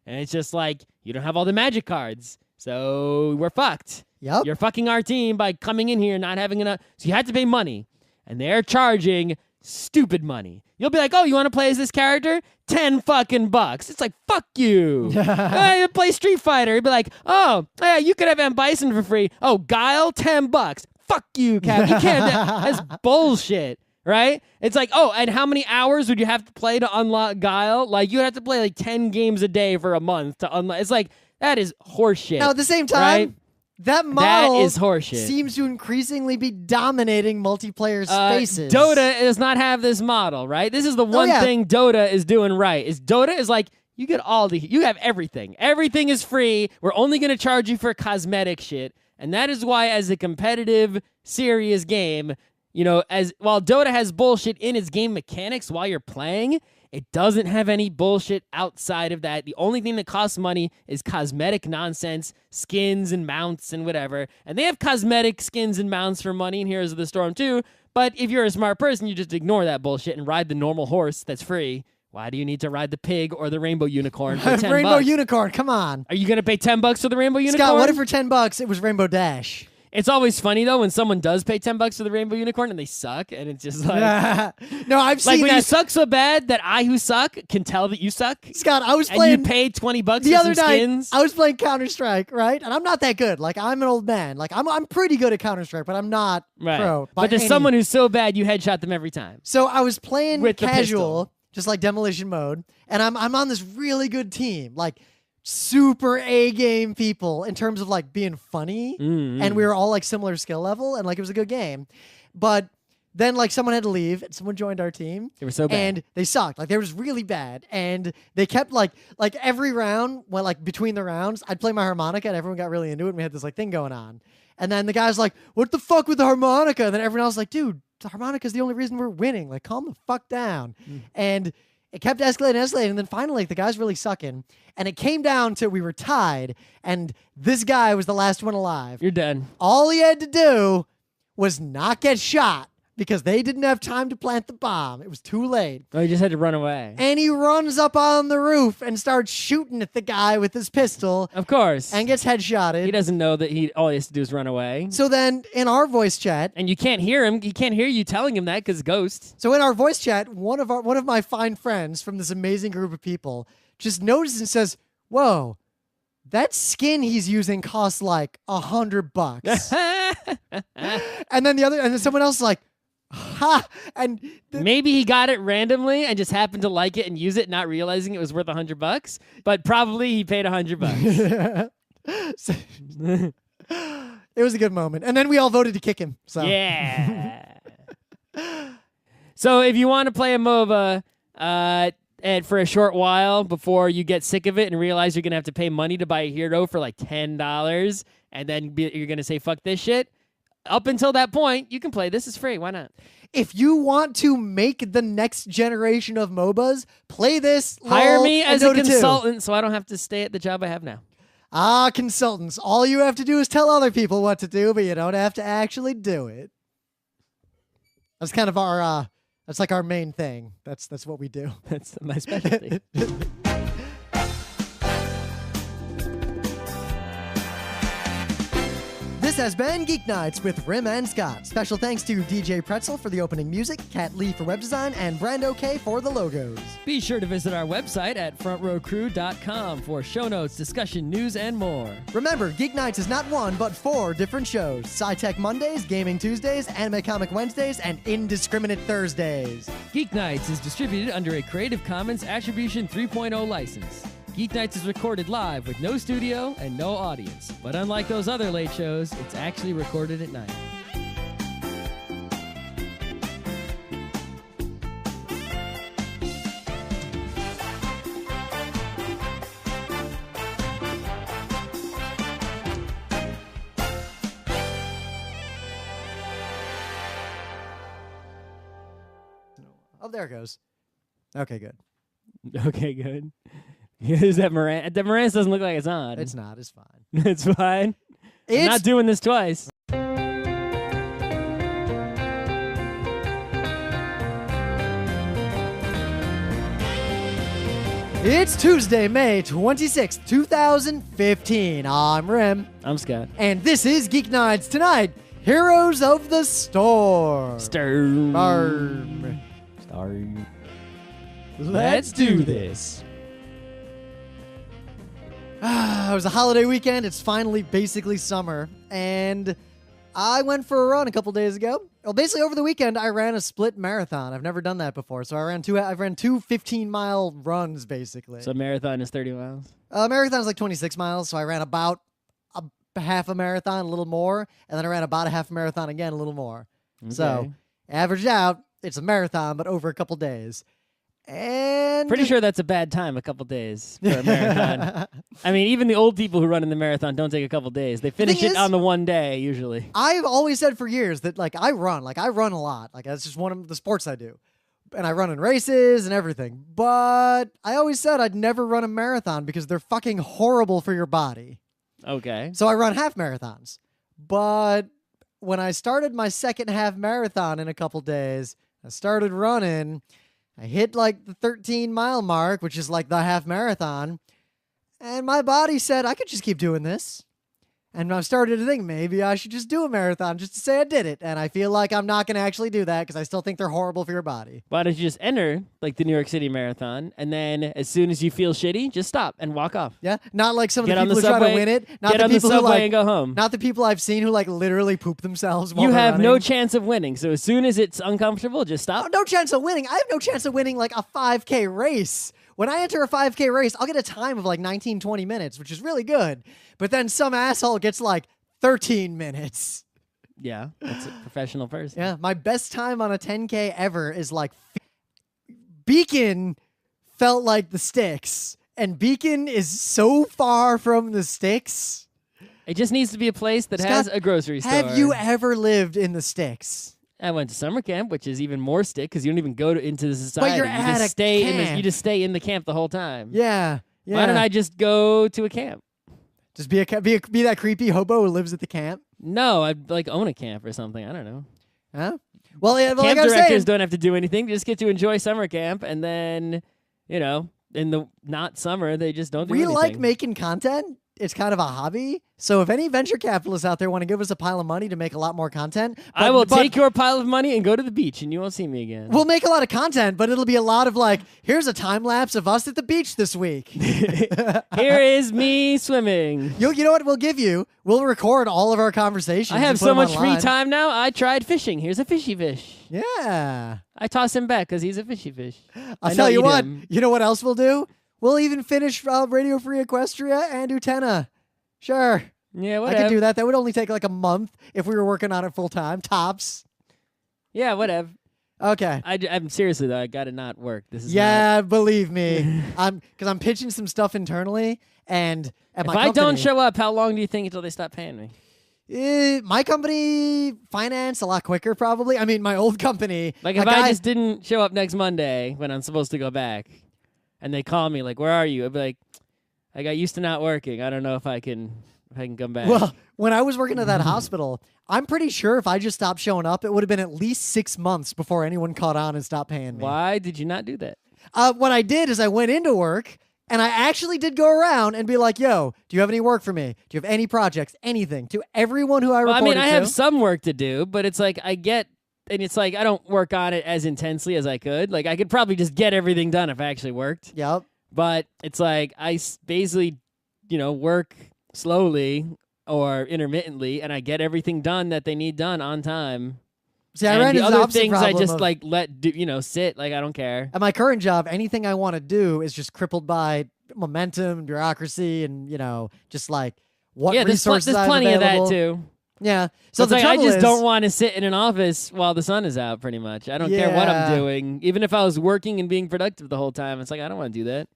And it's just like, you don't have all the magic cards, so we're fucked. Yep. You're fucking our team by coming in here and not having enough. So you had to pay money, and they're charging stupid money. You'll be like, oh, you want to play as this character? $10 fucking bucks. It's like, fuck you. You play Street Fighter. You'd be like, oh, yeah, you could have M. Bison for free. Oh, Guile, $10. Fuck you, Cap. You can't. That's bullshit, right? It's like, oh, and how many hours would you have to play to unlock Guile? Like, you'd have to play like 10 games a day for a month to unlock. It's like, that is horseshit. Now, at the same time, right? That model is horseshit. Seems to increasingly be dominating multiplayer spaces. Dota does not have this model, right? This is the one thing Dota is doing right. Dota is like, you get you have everything. Everything is free. We're only going to charge you for cosmetic shit. And that is why, as a competitive, serious game, you know, while Dota has bullshit in its game mechanics while you're playing, it doesn't have any bullshit outside of that. The only thing that costs money is cosmetic nonsense, skins and mounts and whatever. And they have cosmetic skins and mounts for money in Heroes of the Storm too. But if you're a smart person, you just ignore that bullshit and ride the normal horse that's free. Why do you need to ride the pig or the rainbow unicorn for $10? Rainbow unicorn, come on. Are you going to pay $10 for the rainbow unicorn? Scott, what if for $10 it was Rainbow Dash? It's always funny, though, when someone does pay $10 for the Rainbow Unicorn and they suck, and it's just like... No, I've seen like, when that. you suck so bad that I, who suck, can tell that you suck. Scott, I was playing... And you paid $20 the for other some night, skins. I was playing Counter-Strike, right? And I'm not that good. Like, I'm an old man. Like, I'm pretty good at Counter-Strike, but I'm not pro. But there's someone who's so bad you headshot them every time. So I was playing with casual, just like demolition mode, and I'm on this really good team. Like... super A-game people in terms of like being funny, and we were all like similar skill level, and like it was a good game. But then like someone had to leave, and someone joined our team. They were so bad, and they sucked. Like they were really bad, and they kept like every round, well, like between the rounds, I'd play my harmonica, and everyone got really into it. And we had this like thing going on, and then the guy's like, "What the fuck with the harmonica?" And then everyone else was like, "Dude, the harmonica's the only reason we're winning. Like, calm the fuck down." And it kept escalating, and then finally, like, the guy's really sucking, and it came down to we were tied, and this guy was the last one alive. You're done. All he had to do was not get shot because they didn't have time to plant the bomb. It was too late. Oh, he just had to run away. And he runs up on the roof and starts shooting at the guy with his pistol. Of course. And gets headshotted. He doesn't know that all he has to do is run away. So then, in our voice chat... And you can't hear him. He can't hear you telling him that because Ghost. So in our voice chat, one of my fine friends from this amazing group of people just notices and says, "Whoa, that skin he's using costs like $100. And then someone else is like, ha! And maybe he got it randomly and just happened to like it and use it, not realizing it was worth $100. But probably he paid $100. So, it was a good moment, and then we all voted to kick him. So yeah. So if you want to play a MOBA, and for a short while before you get sick of it and realize you're going to have to pay money to buy a hero for like $10, and then you're going to say, fuck this shit. Up until that point, you can play. This is free. Why not? If you want to make the next generation of MOBAs, play this. Hire me as a Dota 2. consultant so I don't have to stay at the job I have now. Consultants. All you have to do is tell other people what to do, but you don't have to actually do it. That's kind of our, that's like our main thing. That's what we do. That's my specialty. This has been Geeknights with Rim and Scott. Special thanks to DJ Pretzel for the opening music, Kat Lee for web design, and Brando K for the logos. Be sure to visit our website at frontrowcrew.com for show notes, discussion, news, and more. Remember, Geeknights is not one, but 4 different shows. Sci-Tech Mondays, Gaming Tuesdays, Anime Comic Wednesdays, and Indiscriminate Thursdays. Geeknights is distributed under a Creative Commons Attribution 3.0 license. Geeknights is recorded live with no studio and no audience. But unlike those other late shows, it's actually recorded at night. Oh, there it goes. Okay, good. Okay, good. Is that Moran? The Moran's doesn't look like it's on. It's not. It's fine. It's fine. I'm not doing this twice. It's Tuesday, May 26th, 2015. I'm Rim. I'm Scott. And this is Geeknights Tonight, Heroes of the Storm. Storm. Let's do this. It was a holiday weekend. It's finally basically summer. And I went for a run a couple days ago. Well, basically over the weekend, I ran a split marathon. I've never done that before. So I ran two 15-mile runs, basically. So marathon is 30 miles? Marathon is like 26 miles. So I ran about a half a marathon, a little more. And then I ran about a half marathon again, a little more. Okay. So averaged out, it's a marathon, but over a couple days. And pretty sure that's a bad time, a couple days for a marathon. I mean, even the old people who run in the marathon don't take a couple days. They finish it on the one day, usually. I've always said for years that, I run a lot. That's just one of the sports I do. And I run in races and everything. But I always said I'd never run a marathon because they're fucking horrible for your body. Okay. So I run half marathons. But when I started my second half marathon in a couple days, I started running. I hit the 13-mile mark, which is like the half marathon, and my body said I could just keep doing this. And I started to think maybe I should just do a marathon just to say I did it. And I feel like I'm not going to actually do that because I still think they're horrible for your body. Why don't you just enter the New York City Marathon, and then as soon as you feel shitty, just stop and walk off. Yeah, not like some of the Get on people the who try to subway- win it. Not Get the on the people subway who and go home. Not the people I've seen who literally poop themselves while You they're have running. no chance of winning. So as soon as it's uncomfortable, just stop. Oh, no chance of winning. I have no chance of winning a 5K race. When I enter a 5K race, I'll get a time of 19, 20 minutes, which is really good. But then some asshole gets 13 minutes. Yeah, that's a professional person. Yeah, my best time on a 10K ever is Beacon felt like the sticks. And Beacon is so far from the sticks. It just needs to be a place that Scott, has a grocery store. Have you ever lived in the sticks? I went to summer camp, which is even more stick because you don't even go into the society. you're you at just a stay camp. you just stay in the camp the whole time. Yeah. Why don't I just go to a camp? Just be that creepy hobo who lives at the camp? No, I'd own a camp or something. I don't know. Huh? Well, yeah, Camp like I was directors saying, don't have to do anything. They just get to enjoy summer camp, and then, in the not summer, they just don't do we anything. like making content. It's kind of a hobby. So if any venture capitalists out there want to give us a pile of money to make a lot more content, I will take your pile of money and go to the beach, and you won't see me again. We'll make a lot of content, but it'll be a lot of here's a time lapse of us at the beach this week. Here is me swimming. You know what we'll give you? We'll record all of our conversations. I have and put so them much free online. time now. I tried fishing. Here's a fishy fish. Yeah. I toss him back because he's a fishy fish. I'll tell you eat what. him. You know what else we'll do? We'll even finish Radio Free Equestria and Utena. Sure. Yeah, I whatever. could do that. That would only take a month if we were working on it full time. Tops. Yeah, whatever. Okay. I'm seriously though. I gotta not work. This is Yeah, believe me. Because I'm pitching some stuff internally, and at my if I company, don't show up, how long do you think until they stop paying me? my company finance a lot quicker, probably. I mean, my old company. Like if I just didn't show up next Monday when I'm supposed to go back, and they call me like, "Where are you?" I'd be like, "I got used to not working. I don't know if I can come back." Well, when I was working at that hospital, I'm pretty sure if I just stopped showing up, it would have been at least 6 months before anyone caught on and stopped paying me. Why did you not do that? What I did is I went into work, and I actually did go around and be like, yo, do you have any work for me? Do you have any projects? Anything? To everyone who I reported to. I have some work to do, but it's like I don't work on it as intensely as I could. Like I could probably just get everything done if I actually worked. Yep. But it's like I basically, work slowly or intermittently, and I get everything done that they need done on time. See, I ran into the other opposite things I problem just of, like let do, sit. Like I don't care. At my current job, anything I want to do is just crippled by momentum, bureaucracy, and just like what resources there's I have plenty available. of that too. Yeah. So It's like I trouble just is, don't want to sit in an office while the sun is out. Pretty much, I don't care what I'm doing. Even if I was working and being productive the whole time, it's like I don't want to do that.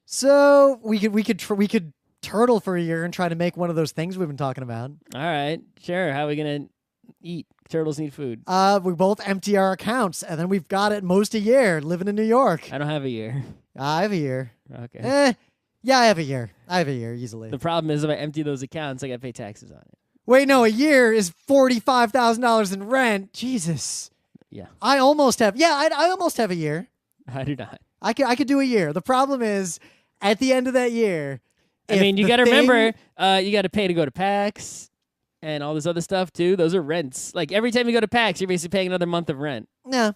So we could turtle for a year and try to make one of those things we've been talking about. All right, sure. How are we gonna eat? Turtles need food. We both empty our accounts, and then we've got at most a year living in New York. I don't have a year. I have a year. Okay. Yeah, I have a year. I have a year easily. The problem is if I empty those accounts, I got to pay taxes on it. Wait, no, a year is $45,000 in rent. Jesus. Yeah. I almost have. Yeah, I almost have a year. I do not. I could do a year. The problem is, at the end of that year, you got to remember, you got to pay to go to PAX and all this other stuff too. Those are rents. Like every time you go to PAX, you're basically paying another month of rent. Yeah.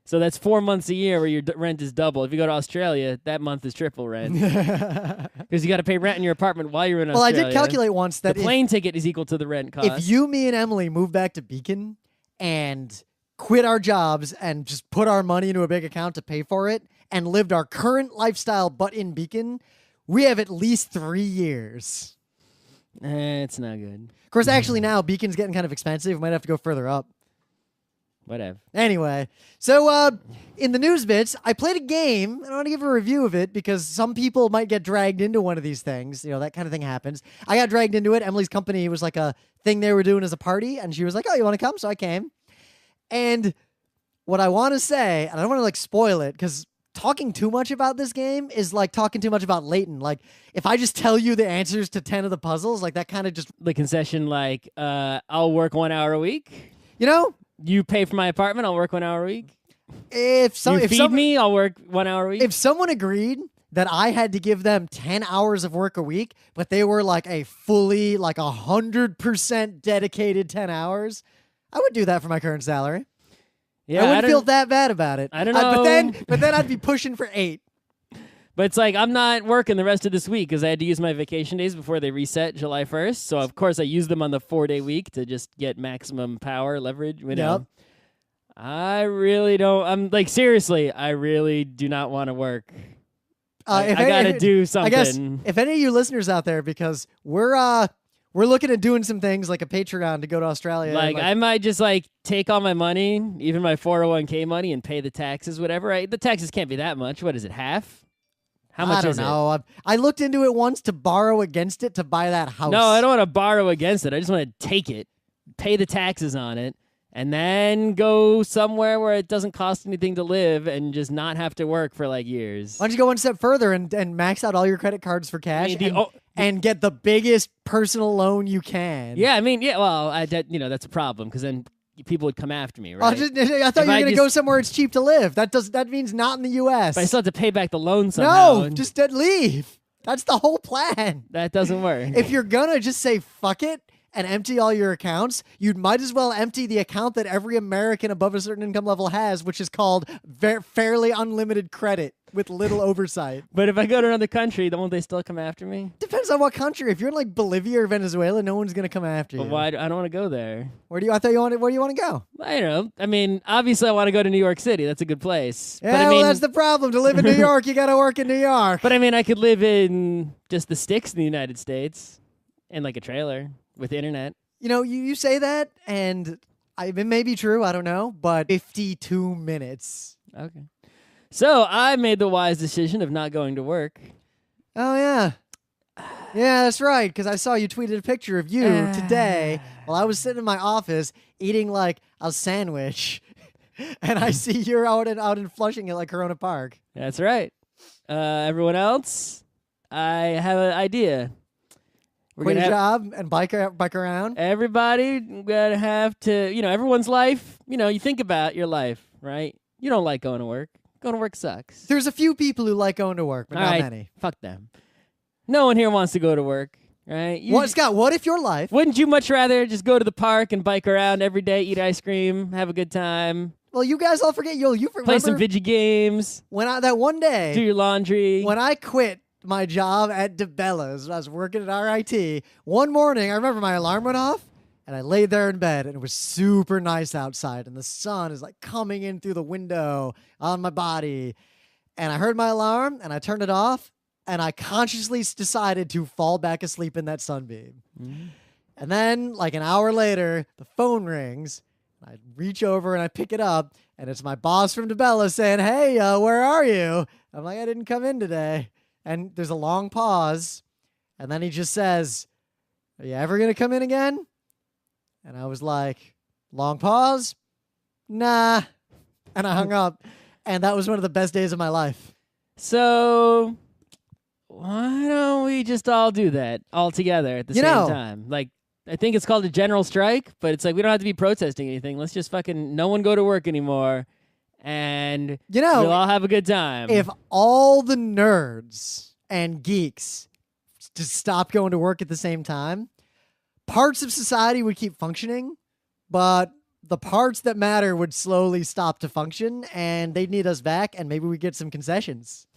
So that's 4 months a year where your rent is double. If you go to Australia, that month is triple rent. Because you got to pay rent in your apartment while you're in Australia. Well, I did calculate once that the plane ticket is equal to the rent cost. If you, me, and Emily move back to Beacon and quit our jobs and just put our money into a big account to pay for it and lived our current lifestyle but in Beacon, we have at least 3 years. It's not good. Of course, actually now Beacon's getting kind of expensive. We might have to go further up. Whatever. Anyway, so in the news bits, I played a game. I want to give a review of it because some people might get dragged into one of these things. That kind of thing happens. I got dragged into it. Emily's company was like a thing they were doing as a party, and she was like, oh, you want to come? So I came. And what I want to say, and I don't want to like spoil it because talking too much about this game is like talking too much about Layton. Like if I just tell you the answers to 10 of the puzzles, like that kind of just... The concession, like, I'll work 1 hour a week. You pay for my apartment, I'll work 1 hour a week. You feed me, I'll work 1 hour a week. If someone agreed that I had to give them 10 hours of work a week, but they were like a fully, like 100% dedicated 10 hours, I would do that for my current salary. Yeah, I wouldn't feel that bad about it. I don't know. But then I'd be pushing for 8. But it's like I'm not working the rest of this week because I had to use my vacation days before they reset July 1st. So, of course, I used them on the 4-day week to just get maximum power leverage. Yep. I really don't. I'm like, seriously, I really do not want to work. I got to do something. I guess if any of you listeners out there, because we're looking at doing some things like a Patreon to go to Australia. Like I might just like take all my money, even my 401k money, and pay the taxes, whatever. The taxes can't be that much. What is it, half? How much is it? I don't know. I looked into it once to borrow against it to buy that house. No, I don't want to borrow against it. I just want to take it, pay the taxes on it, and then go somewhere where it doesn't cost anything to live and just not have to work for like years. Why don't you go one step further and max out all your credit cards for cash and get the biggest personal loan you can? Yeah, well, that's a problem because then people would come after me, right? I thought you were going to go somewhere it's cheap to live. That means not in the U.S. But I still have to pay back the loan somehow. No, just leave. That's the whole plan. That doesn't work. If you're going to just say fuck it and empty all your accounts, you might as well empty the account that every American above a certain income level has, which is called fairly unlimited credit with little oversight. But if I go to another country, won't they still come after me? Depends on what country. If you're in like Bolivia or Venezuela, no one's going to come after you. But why? I don't want to go there. Where do you want to go? I don't know. Obviously I want to go to New York City. That's a good place. Yeah, but that's the problem. To live in New York, you got to work in New York. But I could live in just the sticks in the United States in like a trailer with internet. You say that, and It may be true. I don't know. But 52 minutes. Okay. So I made the wise decision of not going to work. Oh, yeah. Yeah, that's right. Because I saw you tweeted a picture of you today while I was sitting in my office eating like a sandwich. And I see you're out in Flushing at like Corona Park. That's right. Everyone else, I have an idea. We're Quit gonna your job and bike around. Everybody gonna have to, everyone's life. You think about your life, right? You don't like going to work. Going to work sucks. There's a few people who like going to work, but All not right, many. Fuck them. No one here wants to go to work, right? Scott, what if your life... Wouldn't you much rather just go to the park and bike around every day, eat ice cream, have a good time? Well, you guys all forget. You play some video games. That one day... Do your laundry. When I quit my job at DeBella's, I was working at RIT. One morning, I remember my alarm went off, and I laid there in bed, and it was super nice outside, and the sun is like coming in through the window on my body. And I heard my alarm, and I turned it off, and I consciously decided to fall back asleep in that sunbeam. Mm-hmm. And then, like an hour later, the phone rings. I reach over and I pick it up, and it's my boss from DeBella saying, "Hey, where are you?" I'm like, "I didn't come in today." And there's a long pause, and then he just says, "Are you ever gonna come in again?" And I was like, long pause, "Nah," and I hung up. And that was one of the best days of my life. So why don't we just all do that all together at the same time? Like, I think it's called a general strike, but it's like we don't have to be protesting anything. Let's just no one go to work anymore, and we'll all have a good time. If all the nerds and geeks just stop going to work at the same time, parts of society would keep functioning, but the parts that matter would slowly stop to function, and they'd need us back, and maybe we get some concessions.